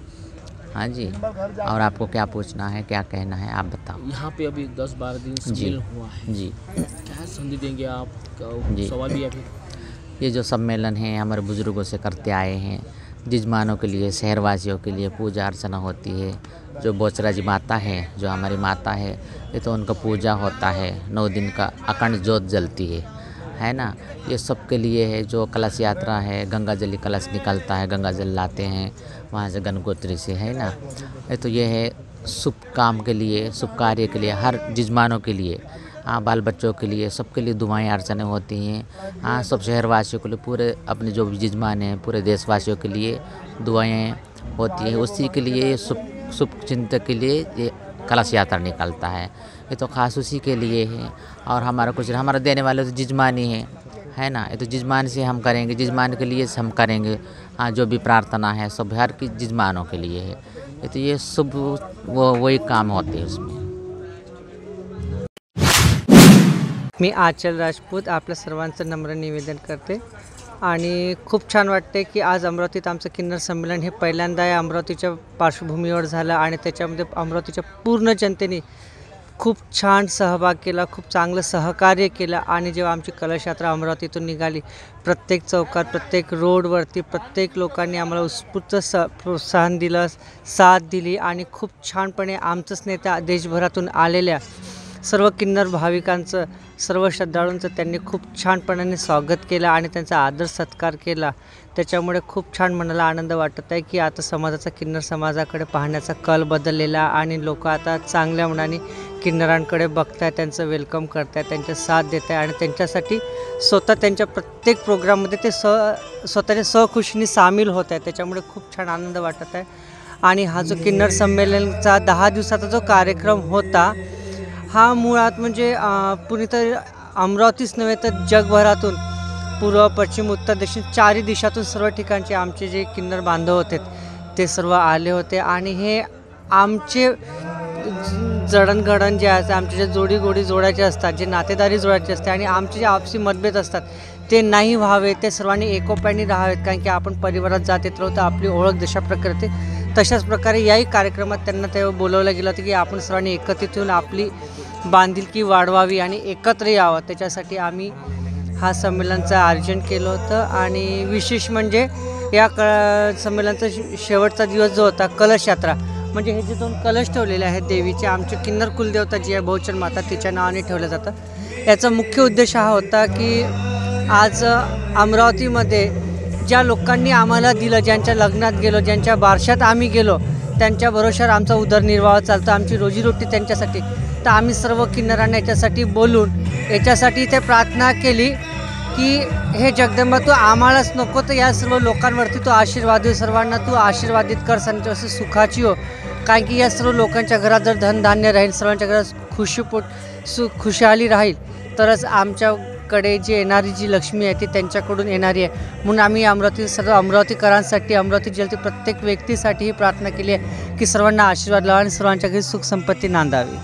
Speaker 8: हाँ जी, और आपको क्या पूछना है, क्या कहना है, आप बताओ।
Speaker 3: यहाँ पे अभी 10-12 दिन सम्मेलन हुआ है
Speaker 8: जी,
Speaker 3: क्या संदेश देंगे आप?
Speaker 8: जी,
Speaker 3: सवाल भी अभी
Speaker 8: ये जो सम्मेलन है हमारे बुजुर्गों से करते आए हैं। जजमानों के लिए, शहरवासियों के लिए पूजा अर्चना होती है। जो बोचरा जी माता है, जो हमारी माता है, ये तो उनका पूजा होता है। 9 दिन का अखंड ज्योत जलती है ना। ये सब के लिए है। जो कलश यात्रा है, गंगा जली कलश निकलता है, गंगा जल लाते हैं वहाँ से गंगोत्री से, है ना। ये तो ये है शुभ काम के लिए, शुभ कार्य के लिए, हर जजमानों के लिए, हाँ, बाल बच्चों के लिए, सबके लिए दुआएं अर्चने होती हैं। हाँ, सब शहरवासियों के लिए, पूरे अपने जो भी जजमान हैं, पूरे देशवासियों के लिए दुआएं होती हैं। उसी के लिए शुभ चिंतक के लिए ये कलश यात्रा निकलता है। ये तो ख़ास उसी के लिए है। और हमारा कुछ, हमारा देने वाले तो जजमान ही है ना। ये तो जजमान से हम करेंगे, जजमान के लिए हम करेंगे। हाँ, जो भी प्रार्थना है सब हर की जजमानों के लिए है। ये तो ये शुभ वही काम होते हैं उसमें।
Speaker 9: मी आचल राजपूत आपल्या सर्वांचं नम्र निवेदन करते आणि खूप छान वाटते की आज अमरावतीत आमचं किन्नर संमेलन हे पहिल्यांदा या अमरावतीच्या पार्श्वभूमीवर झालं आणि त्याच्यामध्ये अमरावतीच्या पूर्ण जनतेने खूप छान सहभाग केला, खूप चांगलं सहकार्य केलं। आणि जेव्हा आमची कलश यात्रा अमरावतीतून निघाली, प्रत्येक चौकात, प्रत्येक रोडवरती प्रत्येक लोकांनी आम्हाला उत्स्फूर्त प्रोत्साहन दिलं, साथ दिली आणि खूप छानपणे आमचंच नेता देशभरातून आलेल्या सर्व किन्नर भाविकांचं, सर्व श्रद्धाळूंचं त्यांनी खूप छानपणाने स्वागत केलं आणि त्यांचा आदर सत्कार केला। त्याच्यामुळे खूप छान मनाला आनंद वाटत आहे की आता समाजाचा, किन्नर समाजाकडे पाहण्याचा कल बदललेला आणि लोक आता चांगल्या मनाने किन्नरांकडे बघताय, त्यांचं वेलकम करताय, त्यांचा साथ देत आहे आणि त्यांच्यासाठी स्वतः त्यांच्या प्रत्येक प्रोग्राममध्ये ते स्वतःच्या सहखुशीने सामील होत आहे। त्याच्यामुळे खूप छान आनंद वाटत आहे आणि हा जो किन्नर संमेलनचा 10 दिवसाचा जो कार्यक्रम होता हा मुळात म्हणजे पुणे तर अमरावतीच नव्हे तर जगभरातून पूर्व पश्चिम उत्तर दक्षिण चारही दिशातून सर्व ठिकाणचे आमचे जे किन्नर बांधव होते ते सर्व आले होते आणि हे आमचे जडणघडण जे असते आमचे जे जोडी जोडायचे असतात जे नातेदारी जोडायचे असते आणि आमचे जे आपसी मतभेद असतात ते नाही व्हावे ते सर्वांनी एकोप्याने राहावेत कारण की आपण परिवारात जात येत राहतो आपली ओळख जशा प्रकारे तशाच प्रकारे याही कार्यक्रमात त्यांना तेव्हा बोलवलं गेलं होतं की आपण सर्वांनी एकत्रित येऊन आपली बांधिलकी वाढवावी आणि एकत्र यावं त्याच्यासाठी आम्ही हा संमेलनाचं आयोजन केलं होतं आणि विशेष म्हणजे या संमेलनाचा शेवटचा दिवस जो होता कलश यात्रा म्हणजे हे जे 2 कलश ठेवलेले आहेत देवीचे आमचे किन्नर कुलदेवता जी आहे बहुचर माता तिच्या नावाने ठेवलं जातं याचा मुख्य उद्देश हा होता की आज अमरावतीमध्ये ज्या लोकांनी आम्हाला दिलं ज्यांच्या लग्नात गेलो ज्यांच्या बारशात आम्ही गेलो त्यांच्या भरोश्यावर आमचा उदरनिर्वाह चालतो आमची रोजीरोटी त्यांच्यासाठी तर आम्ही सर्व किन्नरांना याच्यासाठी बोलून याच्यासाठी ते प्रार्थना केली की हे जगदंबा तू आम्हालाच नको तर या सर्व लोकांवरती तू आशीर्वाद दे सर्वांना तू आशीर्वादित कर सर्वांची सुखाची हो कारण की या सर्व लोकांच्या घरात जर धनधान्य राहील सर्वांच्या घरात खुशाली राहील तरच आमच्याकडे जे येणारी जी लक्ष्मी आहे ती त्यांच्याकडून येणारी आहे म्हणून आम्ही अमरावती सर्व अमरावतीकरांसाठी अमरावती जिल्ह्यातील प्रत्येक व्यक्तीसाठी ही प्रार्थना केली आहे की सर्वांना आशीर्वाद लावा आणि सर्वांच्या घरी सुख संपत्ती नांदावी.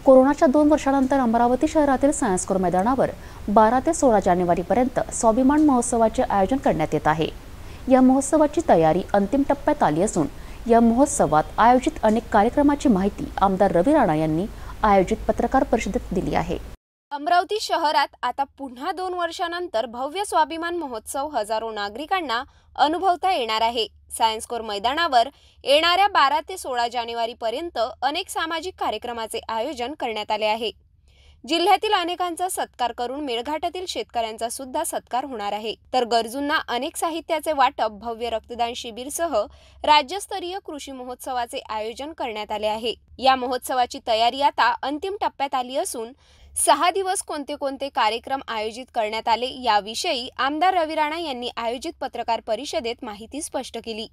Speaker 1: कोरोनाच्या 2 वर्षांनंतर अमरावती शहरातील सायन्स मैदानावर 12 ते 16 जानेवारीपर्यंत स्वाभिमान महोत्सवाचे आयोजन करण्यात येत आहे. या महोत्सवाची तयारी अंतिम टप्प्यात आली असून या महोत्सवात आयोजित अनेक कार्यक्रमाची माहिती आमदार रवी राणा यांनी आयोजित पत्रकार परिषदेत दिली आहे.
Speaker 2: अमरावती शहरात आता पुन्हा 2 वर्षांनंतर भव्य स्वाभिमान महोत्सव हजारो नागरिकांना अनुभवता येणार आहे. सायन्स कोर मैदानावर येणाऱ्या 12 ते 16 जानेवारीपर्यंत अनेक सामाजिक कार्यक्रमाचे आयोजन करण्यात आले आहे. जिल्ह्यातील अनेकांचा सत्कार करून मेळघाटातील शेतकऱ्यांचा सुद्धा सत्कार होणार आहे. तर गरजूंना अनेक साहित्याचे वाटप, भव्य रक्तदान शिबिरसह राज्यस्तरीय कृषी महोत्सवाचे आयोजन करण्यात आले आहे. या महोत्सवाची तयारी आता अंतिम टप्प्यात आली असून 6 दिवस कोणते कार्यक्रम आयोजित करण्यात आले याविषयी आमदार रवी राणा यांनी आयोजित पत्रकार परिषदेत माहिती स्पष्ट केली.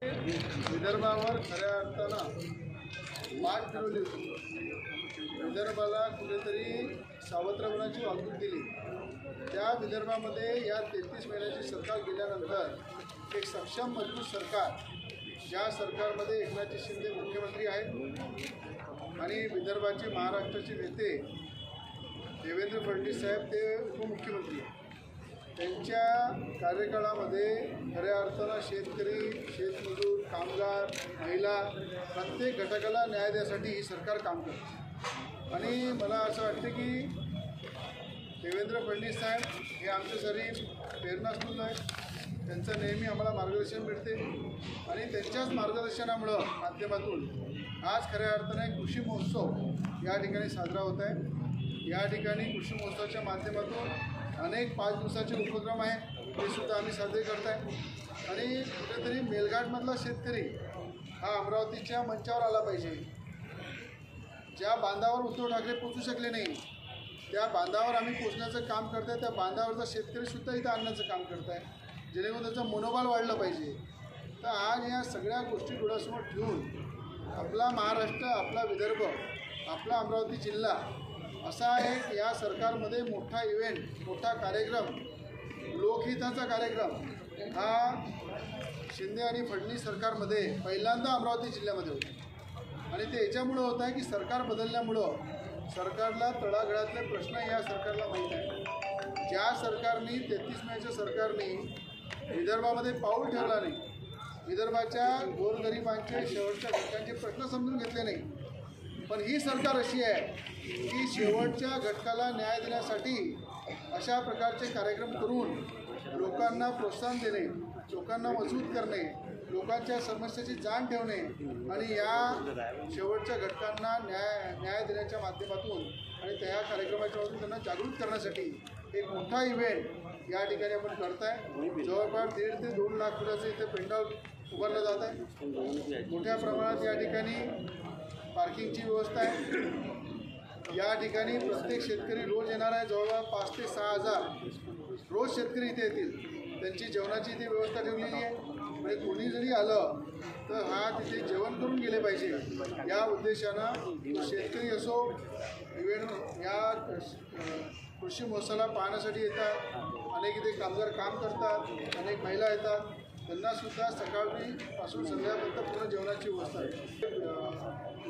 Speaker 10: विदर्भावर खऱ्या अर्थानं मात फिरवली होती. विदर्भाला कुठेतरी सावत्र होण्याची वागणूक दिली. त्या विदर्भामध्ये या 33 महिन्याची सरकार गेल्यानंतर एक सक्षम मजबूत सरकार, ज्या सरकारमध्ये एकनाथ शिंदे मुख्यमंत्री आहेत आणि विदर्भाचे महाराष्ट्राचे नेते देवेंद्र फडणवीस साहेब ते उपमुख्यमंत्री आहेत. त्यांच्या कार्यकाळामध्ये खऱ्या अर्थानं शेतकरी, शेतमजूर, कामगार, महिला प्रत्येक घटकाला न्याय देण्यासाठी ही सरकार काम करते. आणि मला असं वाटतं की देवेंद्र फडणवीस साहेब हे आमच्यासाठी प्रेरणास्त्रोत आहेत. त्यांचं नेहमी आम्हाला मार्गदर्शन मिळते आणि त्यांच्याच मार्गदर्शनामुळं माध्यमातून आज खऱ्या अर्थाने कृषी महोत्सव या ठिकाणी साजरा होत आहे. या ठिकाणी कृषी महोत्सवाच्या माध्यमातून अनेक 5 दिवसाचे उपक्रम आहेत ते सुद्धा आम्ही साजरे करत आहे. आणि कुठेतरी मेळघाटमधला शेतकरी हा अमरावतीच्या मंचावर आला पाहिजे. ज्या बांधावर उद्धव ठाकरे पोचू शकले नाही त्या बांधावर आम्ही पोचण्याचं काम करत आहे. त्या बांधावरचा शेतकरीसुद्धा इथं आणण्याचं काम करत आहे जेणेकरून त्याचं मनोबल वाढलं पाहिजे. तर आज या सगळ्या गोष्टी डोळ्यासमोर ठेवून आपला महाराष्ट्र, आपला विदर्भ, आपला अमरावती जिल्हा असा आहे या सरकारमध्ये मोठा इव्हेंट, मोठा कार्यक्रम, लोकहिताचा कार्यक्रम हा शिंदे आणि फडणवीस सरकारमध्ये पहिल्यांदा अमरावती जिल्ह्यामध्ये होता. आणि ते याच्यामुळं होत आहे की सरकार बदलल्यामुळं सरकारला तळागाळातले प्रश्न या सरकारला माहीत आहे. ज्या सरकारने 33 महिन्याच्या सरकारने विदर्भामध्ये पाऊल ठेवला नाही, विदर्भाच्या गोरगरिबांचे शेवटच्या घटकांचे प्रश्न समजून घेतले नाही. पण ही सरकार अशी आहे की शेवटच्या घटकाला न्याय देण्यासाठी अशा प्रकारचे कार्यक्रम करून लोकांना प्रोत्साहन देणे, लोकांना मजबूत करणे, लोकांच्या समस्येची जाण ठेवणे आणि या शेवटच्या घटकांना न्याय देण्याच्या माध्यमातून आणि त्या कार्यक्रमाच्या माध्यमातून त्यांना जागृत करण्यासाठी एक मोठा इव्हेंट या ठिकाणी आपण करत आहे. जवळपास 1.5 ते 2 लाख फुटाचं इथे पेंडॉल उभारलं जात आहे. मोठ्या प्रमाणात या ठिकाणी पार्किंगची व्यवस्था आहे. या ठिकाणी प्रत्येक शेतकरी रोज येणार आहे. जवळपास 5 ते 6 हजार रोज शेतकरी इथे येतील. त्यांची जेवणाची इथे व्यवस्था ठेवलेली आहे. म्हणजे कोणी जरी आलं तर हा तिथे जेवण करून गेले पाहिजे या उद्देशानं शेतकरी असो इव्हेन या कृषी महोत्सवाला पाहण्यासाठी येतात, अनेक इथे कामगार काम करतात, अनेक महिला येतात, त्यांनासुद्धा सकाळपासून संध्याकाळपर्यंत पूर्ण जेवणाची व्यवस्था आहे.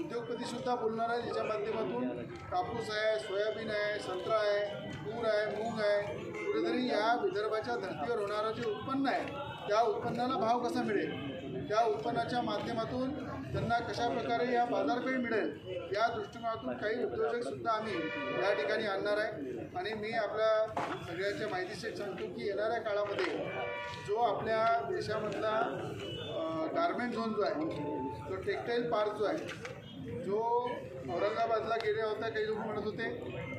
Speaker 10: उद्योगपतीसुद्धा बोलणार आहे, ज्याच्या माध्यमातून कापूस आहे, सोयाबीन आहे, संत्रा आहे, तूर आहे, मूग आहे, कुठेतरी या विदर्भाच्या धर्तीवर होणारं जे उत्पन्न आहे त्या उत्पन्नाला भाव कसा मिळेल, त्या उत्पन्नाच्या माध्यमातून त्यांना कशा प्रकारे या बाजारपेठ मिळेल या दृष्टिकोनातून काही उद्योजकसुद्धा आम्ही या ठिकाणी आणणार आहे. आणि मी आपल्या सगळ्यांच्या माहितीसाठी सांगतो की येणाऱ्या काळामध्ये जो आपल्या देशामधला गारमेंट झोन जो आहे, तो टेक्सटाईल पार्क जो आहे, जो औरंगाबादला गेले होता काही लोक म्हणत होते,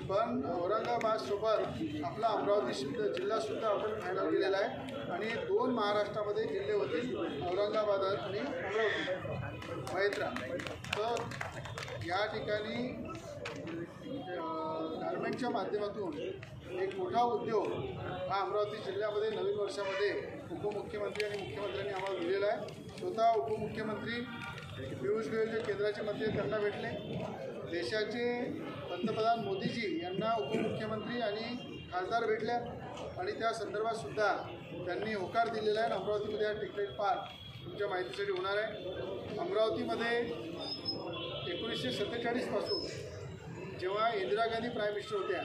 Speaker 10: पण औरंगाबादसोबत आपला अमरावती जिल्हासुद्धा आपण फायनल केलेला आहे. आणि 2 महाराष्ट्रामध्ये जिल्हे होतील, औरंगाबाद आणि अमरावती मैत्रा. तर या ठिकाणी गारमेंटच्या माध्यमातून एक मोठा उद्योग हा अमरावती जिल्ह्यामध्ये नवीन वर्षामध्ये उपमुख्यमंत्री आणि मुख्यमंत्र्यांनी आम्हाला दिलेला आहे. स्वतः उपमुख्यमंत्री पियुष गोयल जे केंद्राचे मंत्री त्यांना भेटले, देशाचे पंतप्रधान मोदीजी यांना उपमुख्यमंत्री आणि खासदार भेटल्या आणि त्या संदर्भात सुद्धा त्यांनी होकार दिलेला आहे. अमरावतीमध्ये हा टेक्सटाईल पार्क तुमच्या माहितीसाठी होणार आहे. अमरावतीमध्ये 1947 पासून जेव्हा इंदिरा गांधी प्राईम मिनिस्टर होत्या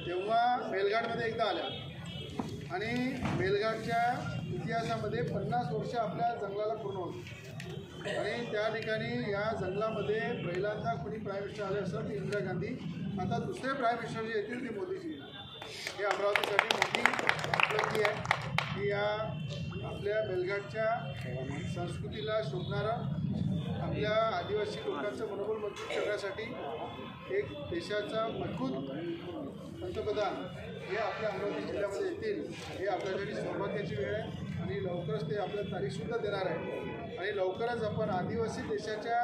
Speaker 10: तेव्हा मेलघाटमध्ये एकदा आल्या आणि मेलघाटच्या इतिहासामध्ये 50 वर्ष आपल्या जंगलाला पूर्ण होती आणि त्या ठिकाणी या जंगलामध्ये पहिल्यांदा कोणी प्राईम मिनिस्टर आले असं ते इंदिरा गांधी. आता दुसरे प्राईम मिनिस्टर जे येतील ते मोदीजी. हे अमरावतीसाठी मोठी उपलब्धी आहे की या आपल्या मेलघाटच्या संस्कृतीला शोभणारं आपल्या आदिवासी लोकांचं मनोबल मजबूत करण्यासाठी एक देशाचा मजबूत पंतप्रधान हे आपल्या अमरावती जिल्ह्यामध्ये येतील हे आपल्यासाठी सौभाग्याची वेळ आहे. आणि लवकरच ते आपल्या तारीखसुद्धा देणार आहे. आणि लवकरच आपण आदिवासी देशाच्या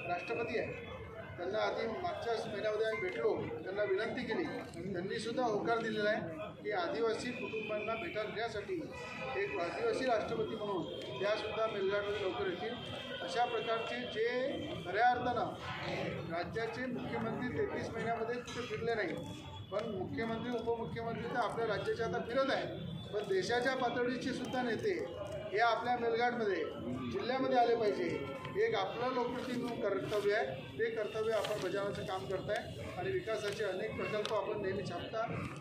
Speaker 10: राष्ट्रपती आहे त्यांना आधी मागच्याच महिन्यामध्ये आम्ही भेटलो, त्यांना विनंती केली, त्यांनीसुद्धा होकार दिलेला आहे की आदिवासी कुटुंबांना भेटा देण्यासाठी एक आदिवासी राष्ट्रपती म्हणून त्यासुद्धा मेलघाटमध्ये लवकर येतील. अशा प्रकारचे जे खऱ्या अर्थानं राज्याचे मुख्यमंत्री 33 महिन्यामध्ये कुठे फिरले नाही, पण मुख्यमंत्री उपमुख्यमंत्री तर आपल्या राज्याचे आता फिरत आहे, पण देशाच्या पातळीचे सुद्धा नेते हे आपल्या मेलघाटमध्ये जिल्ह्यामध्ये आले पाहिजे. एक आपलं लोकप्रतिनिधी कर्तव्य आहे, ते कर्तव्य आपण बजावण्याचं काम करत आहे. आणि विकासाचे अनेक प्रकल्प आपण नेहमी छापता,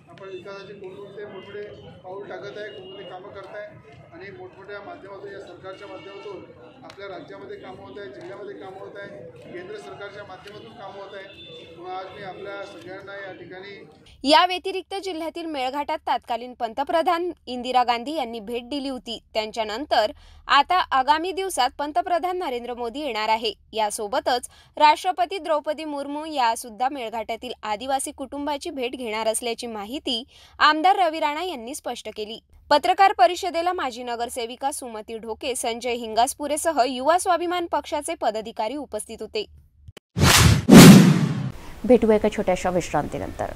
Speaker 10: आपण विकासाचे कोणकोणते मोठमोठे पाऊल टाकत आहे, कोणकोणते कामं करत आहे आणि मोठमोठ्या माध्यमातून या सरकारच्या माध्यमातून आपल्या राज्यामध्ये कामं होत आहे, जिल्ह्यामध्ये कामं होत आहे, केंद्र सरकारच्या माध्यमातून कामं होत आहे. म्हणून आज मी आपल्या सगळ्यांना या ठिकाणी
Speaker 2: या व्यतिरिक्त जिल्ह्यातील मेळघाटात तत्कालीन पंतप्रधान इंदिरा गांधी यांनी भेट दिली होती. त्यांच्यानंतर आता आगामी दिवसात पंतप्रधान नरेंद्र मोदी येणार आहे. यासोबतच राष्ट्रपती द्रौपदी मुर्मू या सुद्धा मेळघाटातील आदिवासी कुटुंबाची भेट घेणार असल्याची माहिती आमदार रवी राणा यांनी स्पष्ट केली. पत्रकार परिषदेला माजी नगरसेविका सुमती ढोके, संजय हिंगासपुरेसह युवा स्वाभिमान पक्षाचे पदाधिकारी उपस्थित होते.
Speaker 1: भेटूया एका छोट्याशा विश्रांतीनंतर.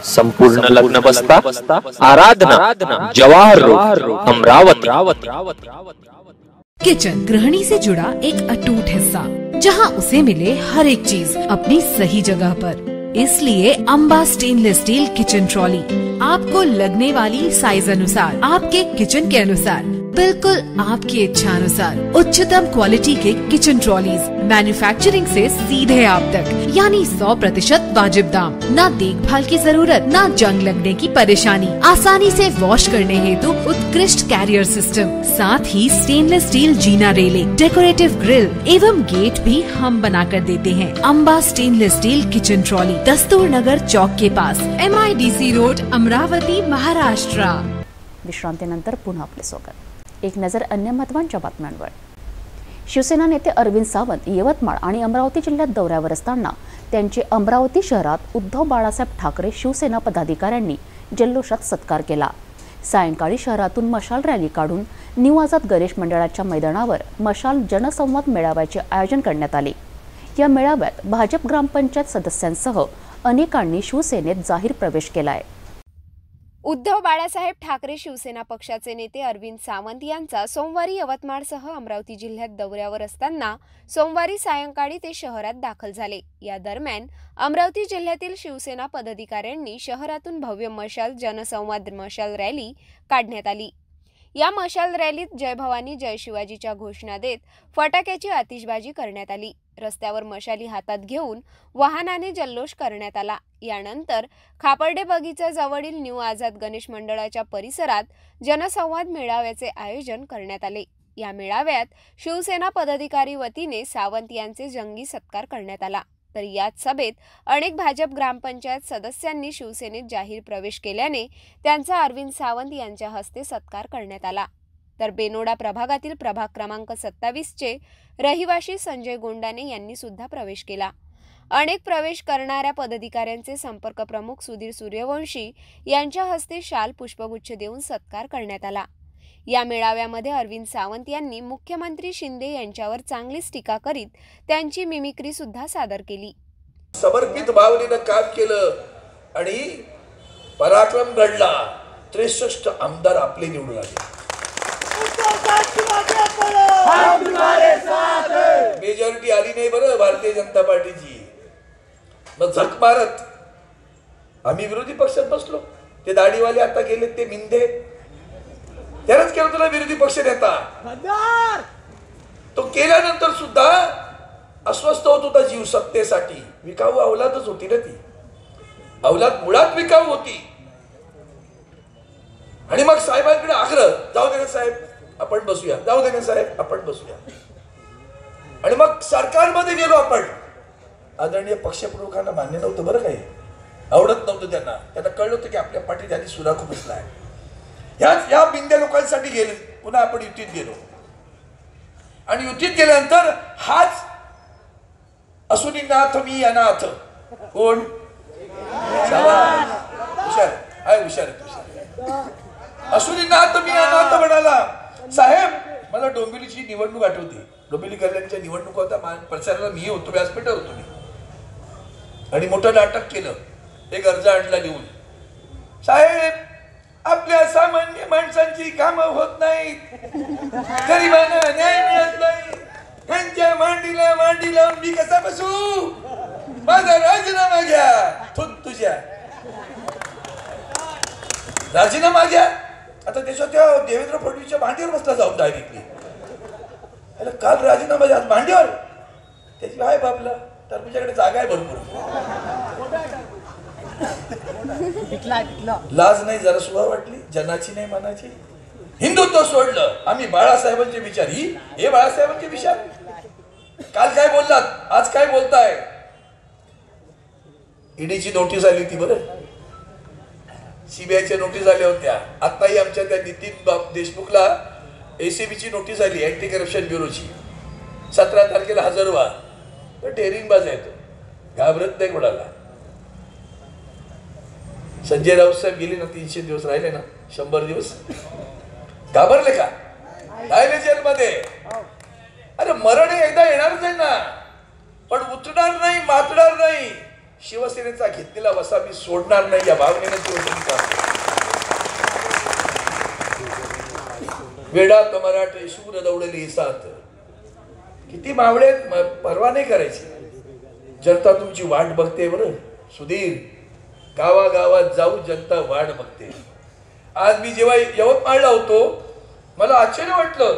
Speaker 11: संपूर्ण लग्न बस्ता आराधना जवाहर रोड अमरावती.
Speaker 12: किचन गृहिणी से जुड़ा एक अटूट हिस्सा, जहां उसे मिले हर एक चीज अपनी सही जगह पर. इसलिए Amba stainless steel kitchen trolley आपको लगने वाली साइज अनुसार, आपके किचन के अनुसार, बिल्कुल आपकी इच्छा अनुसार उच्चतम क्वालिटी के किचन ट्रॉलीज मैन्युफैक्चरिंग से सीधे आप तक, यानी 100% वाजिब दाम, ना देखभाल की जरूरत, ना जंग लगने की परेशानी, आसानी से वॉश करने हेतु उत्कृष्ट कैरियर सिस्टम, साथ ही स्टेनलेस स्टील जीना रेलिंग, डेकोरेटिव ग्रिल एवं गेट भी हम बना कर देते हैं. Amba stainless steel kitchen trolley, Dastur Nagar Chowk के पास, MIDC रोड, अमरावती, महाराष्ट्र.
Speaker 1: विश्रांतीनंतर पुन्हा आपले स्वागत. एक नजर अन्य महत्त्वाच्या बातम्यांवर. शिवसेना नेते अरविंद सावंत यवतमाळ आणि अमरावती जिल्ह्यात दौऱ्यावर असताना त्यांचे अमरावती शहरात उद्धव बाळासाहेब ठाकरे शिवसेना पदाधिकाऱ्यांनी जल्लोषात सत्कार केला। सायंकाळी शहरातून मशाल रॅली काढून न्यू आझाद गणेश मंडळाच्या मैदानावर मशाल जनसंवाद मेळाव्याचे आयोजन करण्यात आले। या मेळाव्यात भाजप ग्रामपंचायत सदस्यांसह अनेकांनी शिवसेनेत जाहीर प्रवेश केलाय।
Speaker 2: उद्धव बाळासाहेब ठाकरे शिवसेना पक्षाचे नेते अरविंद सावंत यांचा सोमवारी यवतमाळसह अमरावती जिल्ह्यात दौऱ्यावर असताना सोमवारी सायंकाळी ते शहरात दाखल झाले। या दरम्यान अमरावती जिल्ह्यातील शिवसेना पदाधिकाऱ्यांनी शहरातून भव्य मशाल जनसंवाद मशाल रॅली काढण्यात आली। या मशाल रॅलीत जय भवानी जय शिवाजीच्या घोषणा देत फटाक्याची आतिषबाजी करण्यात आली। रस्त्यावर मशाली हातात घेऊन वाहनाने जल्लोष करण्यात आला। यानंतर खापर्डे बगीचा जवळील न्यू आझाद गणेश मंडळाच्या परिसरात जनसंवाद मेळाव्याचे आयोजन करण्यात आले। या मेळाव्यात शिवसेना पदाधिकारी वतीने सावंत यांचे जंगी सत्कार करण्यात आला। तर याच सभेत अनेक भाजप ग्रामपंचायत सदस्यांनी शिवसेनेत जाहीर प्रवेश केल्याने त्यांचा अरविंद सावंत यांच्या हस्ते सत्कार करण्यात आला। तर बेनोडा प्रभागातील प्रभाग क्रमांक 27चे रहिवासी संजय गोंडाने यांनी सुद्धा प्रवेश केला। अनेक प्रवेश करणाऱ्या पदाधिकाऱ्यांचे संपर्क प्रमुख सुधीर सूर्यवंशी यांच्या हस्ते शाल पुष्पगुच्छ देऊन सत्कार करण्यात आला। या मेळाव्यामध्ये अरविंद सावंत यांनी मुख्यमंत्री शिंदे यांच्यावर चांगलीच टीका करीत त्यांची मिमिक्री सुद्धा सादर केली।
Speaker 13: समर्पित भावनेने काम केलं आणि पराक्रम घडला। 63 आमदार आपले निवडून आले। मेजॉरिटी आली नाही बरं भारतीय जनता पार्टीची। मग झक मारत आम्ही विरोधी पक्षात बसलो। ते दाढीवाले आता गेले ते मिंदे, त्यालाच केलं तुला विरोधी पक्ष नेता। तो केल्यानंतर सुद्धा अस्वस्थ होत होता जीव सत्तेसाठी। विकाऊ अवलादच होती ना ती, अवलाद मुळात विकाऊ होती। आणि मग साहेबांकडे आग्रह, जाऊ दे ना साहेब आपण बसूया, जाऊ दे ना साहेब आपण बसूया। आणि मग सरकारमध्ये गेलो आपण। आदरणीय पक्षप्रमुखांना मान्य नव्हतं बरं, काही आवडत नव्हतं त्यांना। त्यांना कळलं होतं की आपल्या पाठीत त्यांनी सुराख बसलाय। या बिंद्या लोकांसाठी गेले। पुन्हा आपण युतीत गेलो आणि युतीत गेल्यानंतर हाच असुनी नाथ मी अनाथ कोण हुशार आहे, हुशार असुनी नाथ मी अनाथ म्हणाला। साहेब मला डोंबिवलीची निवडणूक आठवते। डोंबिवली कल्याणच्या निवडणूक होता, प्रचाराला मी होतो, व्यासपीठावर होतो मी आणि मोठं नाटक केलं। एक अर्ज आणला लिहून, साहेब आपल्या सामान्य माणसांची कामं होत नाहीत, गरिबांना न्याय मिळत नाही, त्यांच्या मांडी लावून मी कसा बसू, माझा राजीनामा घ्या। तुझ्या राजीनामा घ्या। आता त्याच्या त्या देवेंद्र फडणवीसच्या मांडीवर बसला जाऊन डायरेक्टली। काल राजीनामा द्या मांडीवर, त्याची आहे बापला तर तुझ्याकडे जागा आहे भरपूर। लाज नाही जरा सुद्धा वाटली, जनाची नाही मनाची। हिंदुत्व सोडलं, आम्ही बाळासाहेबांचे विचार, हे बाळासाहेबांचे विचार। काल काय बोललात, आज काय बोलताय? ईडीची नोटीस आली होती बरं, सीबीआयच्या नोटीस आल्या होत्या। आताही आमच्या त्या नितीन देशमुखला एसीबीची नोटीस आली, अँटी करप्शन ब्युरोची। 17 तारखेला हजर व्हा। तर डेअरिंगबाज आहे तो, घाबरत नाही कोणाला। संजय राऊत साहेब गेले ना, 300 दिवस राहिले ना, 100 दिवस घाबरले का? राहिले जेलमध्ये। अरे मरण एकदा येणारच आहे ना, पण उतरणार नाही, मातणार नाही। शिवसेनेचा घेतलेला वसा मी सोडणार नाही या भावनेने शिवसेनेचा वेडात मराठे शूर दौडले साथ। किती मावळे परवा नाही करायची, जनता तुमची वाट बघते बरं सुधीर। गावागावात जाऊ जनता वाट बघते। आज मी जेव्हा यवतमाळला होतो मला आश्चर्य वाटलं।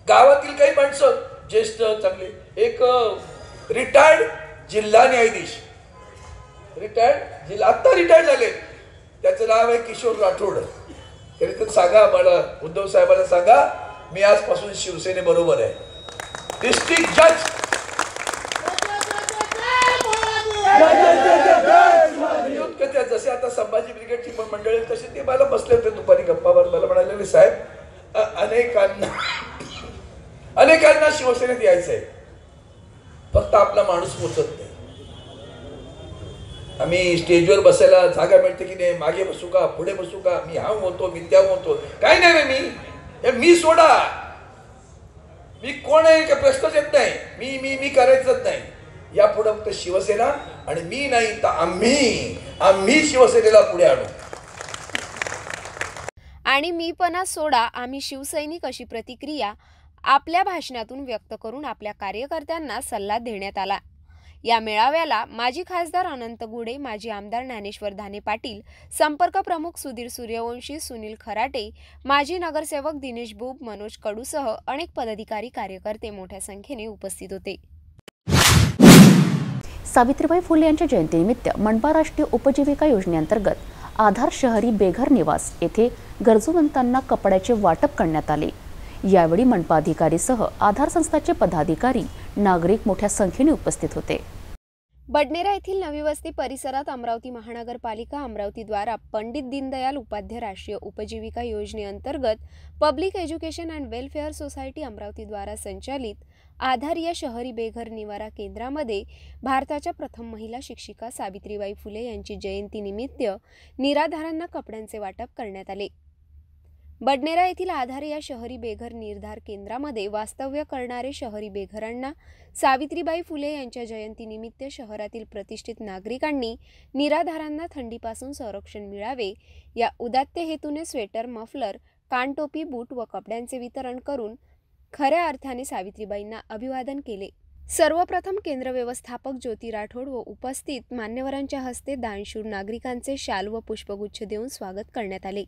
Speaker 13: गावातील काही माणसं ज्येष्ठ चांगले, एक रिटायर्ड जिल्हा न्यायाधीश, आता रिटायर्ड झाले, त्याचं नाव आहे किशोर राठोड। तरी तर सांगा मला, उद्धव साहेबांना सांगा मी आजपासून शिवसेने बरोबर आहे। डिस्ट्रिक्ट जज जसे आता संभाजी ब्रिगेडची पण मंडळी तसे ते मला बसले होते दुपारी गप्पावर। मला म्हणाले साहेब अनेकांना शिवसेनेत यायचंय, फक्त आपला माणूस पोचत नाही। आम्ही स्टेजवर बसायला जागा मिळते की नाही, मागे बसू का पुढे बसू का, मी हा होतो मी त्या होतो, काय नाही रे, मी सोडा, मी कोण आहे का प्रश्नच येत नाही, मी मी मी करायचंच नाही. यापुढे फक्त शिवसेना आणि मी नाही तर आम्ही शिवसेनेला पुढे आणू.
Speaker 2: आणि मीपणा सोडा आम्ही शिवसैनिक अशी प्रतिक्रिया आपल्या भाषणातून व्यक्त करून आपल्या कार्यकर्त्यांना सल्ला देण्यात आला. या मेळाव्याला माजी खासदार अनंत गुडे, माजी आमदार ज्ञानेश्वर धाने पाटील, संपर्क प्रमुख सुधीर सूर्यवंशी, सुनील खराटे, माजी नगरसेवक दिनेश बुब, मनोज कडूसह अनेक पदाधिकारी कार्यकर्ते मोठ्या संख्येने उपस्थित होते.
Speaker 1: सावित्रीबाई फुले यांच्या जयंतीनिमित्त मनपा राष्ट्रीय उपजीविका योजनेअंतर्गत आधार शहरी बेघर निवास येथे गरजूवंतांना कपड्याचे वाटप करण्यात आले. यावेळी मनपा अधिकारीसह आधार संस्थाचे पदाधिकारी, नागरिक मोठ्या संख्येने उपस्थित होते.
Speaker 2: बडनेरा येथील नवी वस्ती परिसरात अमरावती महानगरपालिका अमरावतीद्वारा पंडित दीनदयाल उपाध्याय राष्ट्रीय उपजीविका योजनेअंतर्गत public education and welfare society अमरावतीद्वारा संचालित आधार या शहरी बेघर निवारा केंद्रामध्ये भारताच्या प्रथम महिला शिक्षिका सावित्रीबाई फुले यांची जयंतीनिमित्त निराधारांना कपड्यांचे वाटप करण्यात आले. बडनेरा येथील आधार या शहरी बेघर निर्धार केंद्रामध्ये वास्तव्य करणारे शहरी बेघरांना सावित्रीबाई फुले यांच्या जयंतीनिमित्त शहरातील प्रतिष्ठित नागरिकांनी निराधारांना थंडीपासून संरक्षण मिळावे या उदात्त हेतूने स्वेटर, मफलर, कानटोपी, बूट व कपड्यांचे वितरण करून खऱ्या अर्थाने सावित्रीबाईंना अभिवादन केले. सर्वप्रथम केंद्र व्यवस्थापक ज्योती राठोड व उपस्थित मान्यवरांच्या हस्ते दानशूर नागरिकांचे शाल व पुष्पगुच्छ देऊन स्वागत करण्यात आले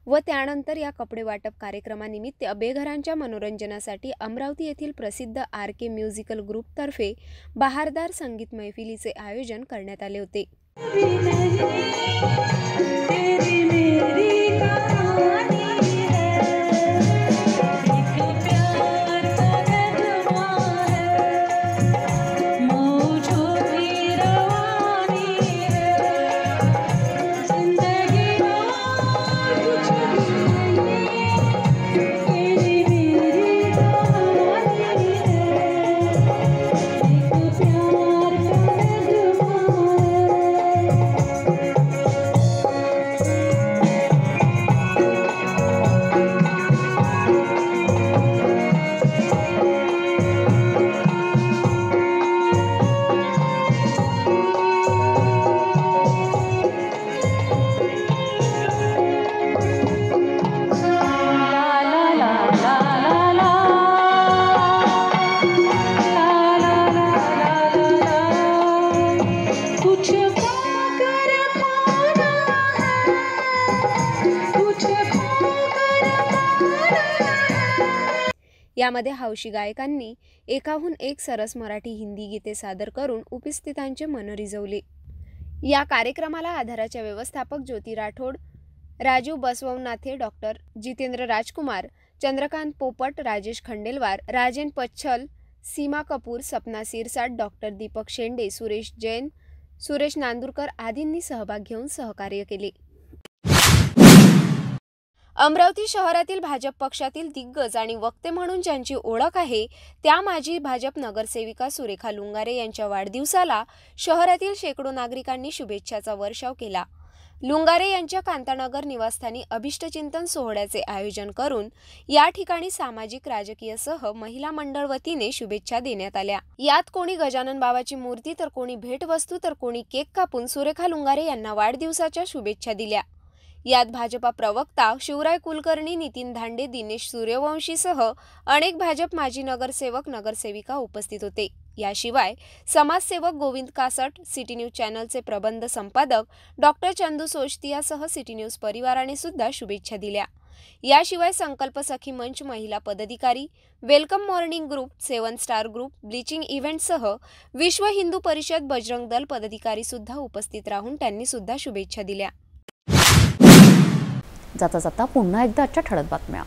Speaker 2: व त्यानंतर या कपडे वाटप कार्यक्रमानिमित्त बेघरांच्या मनोरंजनासाठी अमरावती येथील प्रसिद्ध RK म्युझिकल ग्रुपतर्फे बहारदार संगीत मैफिलीचे आयोजन करण्यात आले होते. यामध्ये हौशी गायकांनी एकाहून एक सरस मराठी हिंदी गीते सादर करून उपस्थितांचे मन रिझवले. या कार्यक्रमाला आधाराच्या व्यवस्थापक ज्योती राठोड, राजीव बसवनाथे, डॉक्टर जितेंद्र राजकुमार, चंद्रकांत पोपट, राजेश खंडेलवार, राजेन पच्छल, सीमा कपूर, सपना सिरसाट, डॉक्टर दीपक शेंडे, सुरेश जैन, सुरेश नांदुरकर आदींनी सहभाग घेऊन सहकार्य केले. अमरावती शहरातील भाजप पक्षातील दिग्गज आणि वक्ते म्हणून ज्यांची ओळख आहे त्या माजी भाजप नगरसेविका सुरेखा लुंगारे यांच्या वाढदिवसाला शहरातील शेकडो नागरिकांनी शुभेच्छाचा वर्षाव केला. लुंगारे यांच्या कांतानगर निवासस्थानी अभिष्टचिंतन सोहळ्याचे आयोजन करून या ठिकाणी सामाजिक, राजकीयसह महिला मंडळ वतीने शुभेच्छा देण्यात आल्या. यात कोणी गजानन बाबाची मूर्ती तर कोणी भेटवस्तू तर कोणी केक कापून सुरेखा लुंगारे यांना वाढदिवसाच्या शुभेच्छा दिल्या. यात भाजपा प्रवक्ता शिवराय कुलकर्णी, नितीन धांडे, दिनेश सूर्यवंशीसह अनेक भाजप माजी नगरसेवक, नगरसेविका उपस्थित होते. याशिवाय समाजसेवक गोविंद कासट, सिटी न्यूज चॅनलचे प्रबंध संपादक डॉक्टर चंदू सोजतियासह सिटी न्यूज परिवाराने सुद्धा शुभेच्छा दिल्या. याशिवाय संकल्प सखी मंच महिला पदाधिकारी, welcome morning group, 7 star group, ब्लिचिंग इव्हेंटसह विश्व हिंदू परिषद, बजरंग दल पदाधिकारी सुद्धा उपस्थित राहून त्यांनी सुद्धा शुभेच्छा दिल्या.
Speaker 1: जाता जाता पुन्हा एकदा आजच्या ठळक बातम्या.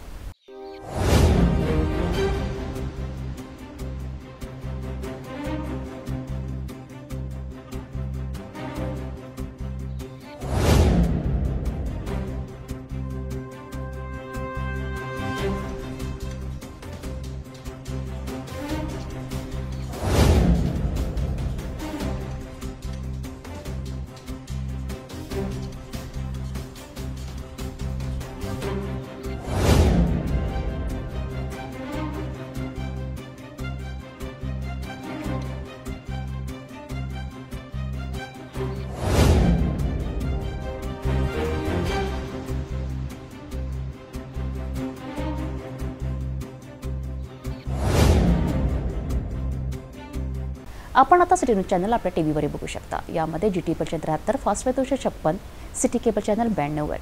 Speaker 1: आपण आता सिटी न्यूज चॅनल आपल्या टीव्हीवर बघू शकता। यामध्ये GT cable 73, Fastway 256, city cable channel 92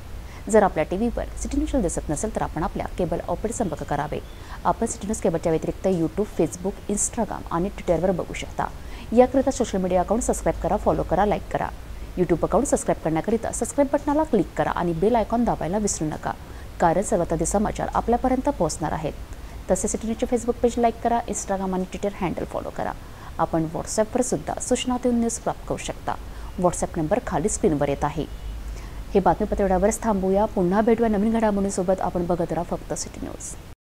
Speaker 1: जर आपल्या टीव्हीवर सिटी न्यूज दिसत नसेल तर आपण आपल्या केबल ऑपरेटर संपर्क करावे। आपण सिटी न्यूज केबलच्या व्यतिरिक्त YouTube, Facebook, Instagram आणि ट्विटरवर बघू शकता। याकरिता सोशल मीडिया अकाउंट सबस्क्राइब करा, फॉलो करा, लाईक करा। YouTube अकाउंट सबस्क्राइब करण्याकरिता सबस्क्राइब बटनाला क्लिक करा आणि बेल आयकॉन दाबायला विसरू नका, कारण सर्वात आधी समाचार आपल्यापर्यंत पोहोचणार आहेत। तसेच सिटी न्यूजचे फेसबुक पेज लाईक करा, Instagram आणि ट्विटर हँडल फॉलो करा। आपण व्हॉट्सॲपवर सुद्धा सूचना देऊन न्यूज प्राप्त करू शकता। व्हॉट्सॲप नंबर खाली स्क्रीनवर येत आहे। हे बातमीपत्र एवढ्यावरच थांबूया, पुन्हा भेटूया नवीन घडामोडींसोबत। आपण बघत राहा फक्त सिटी न्यूज।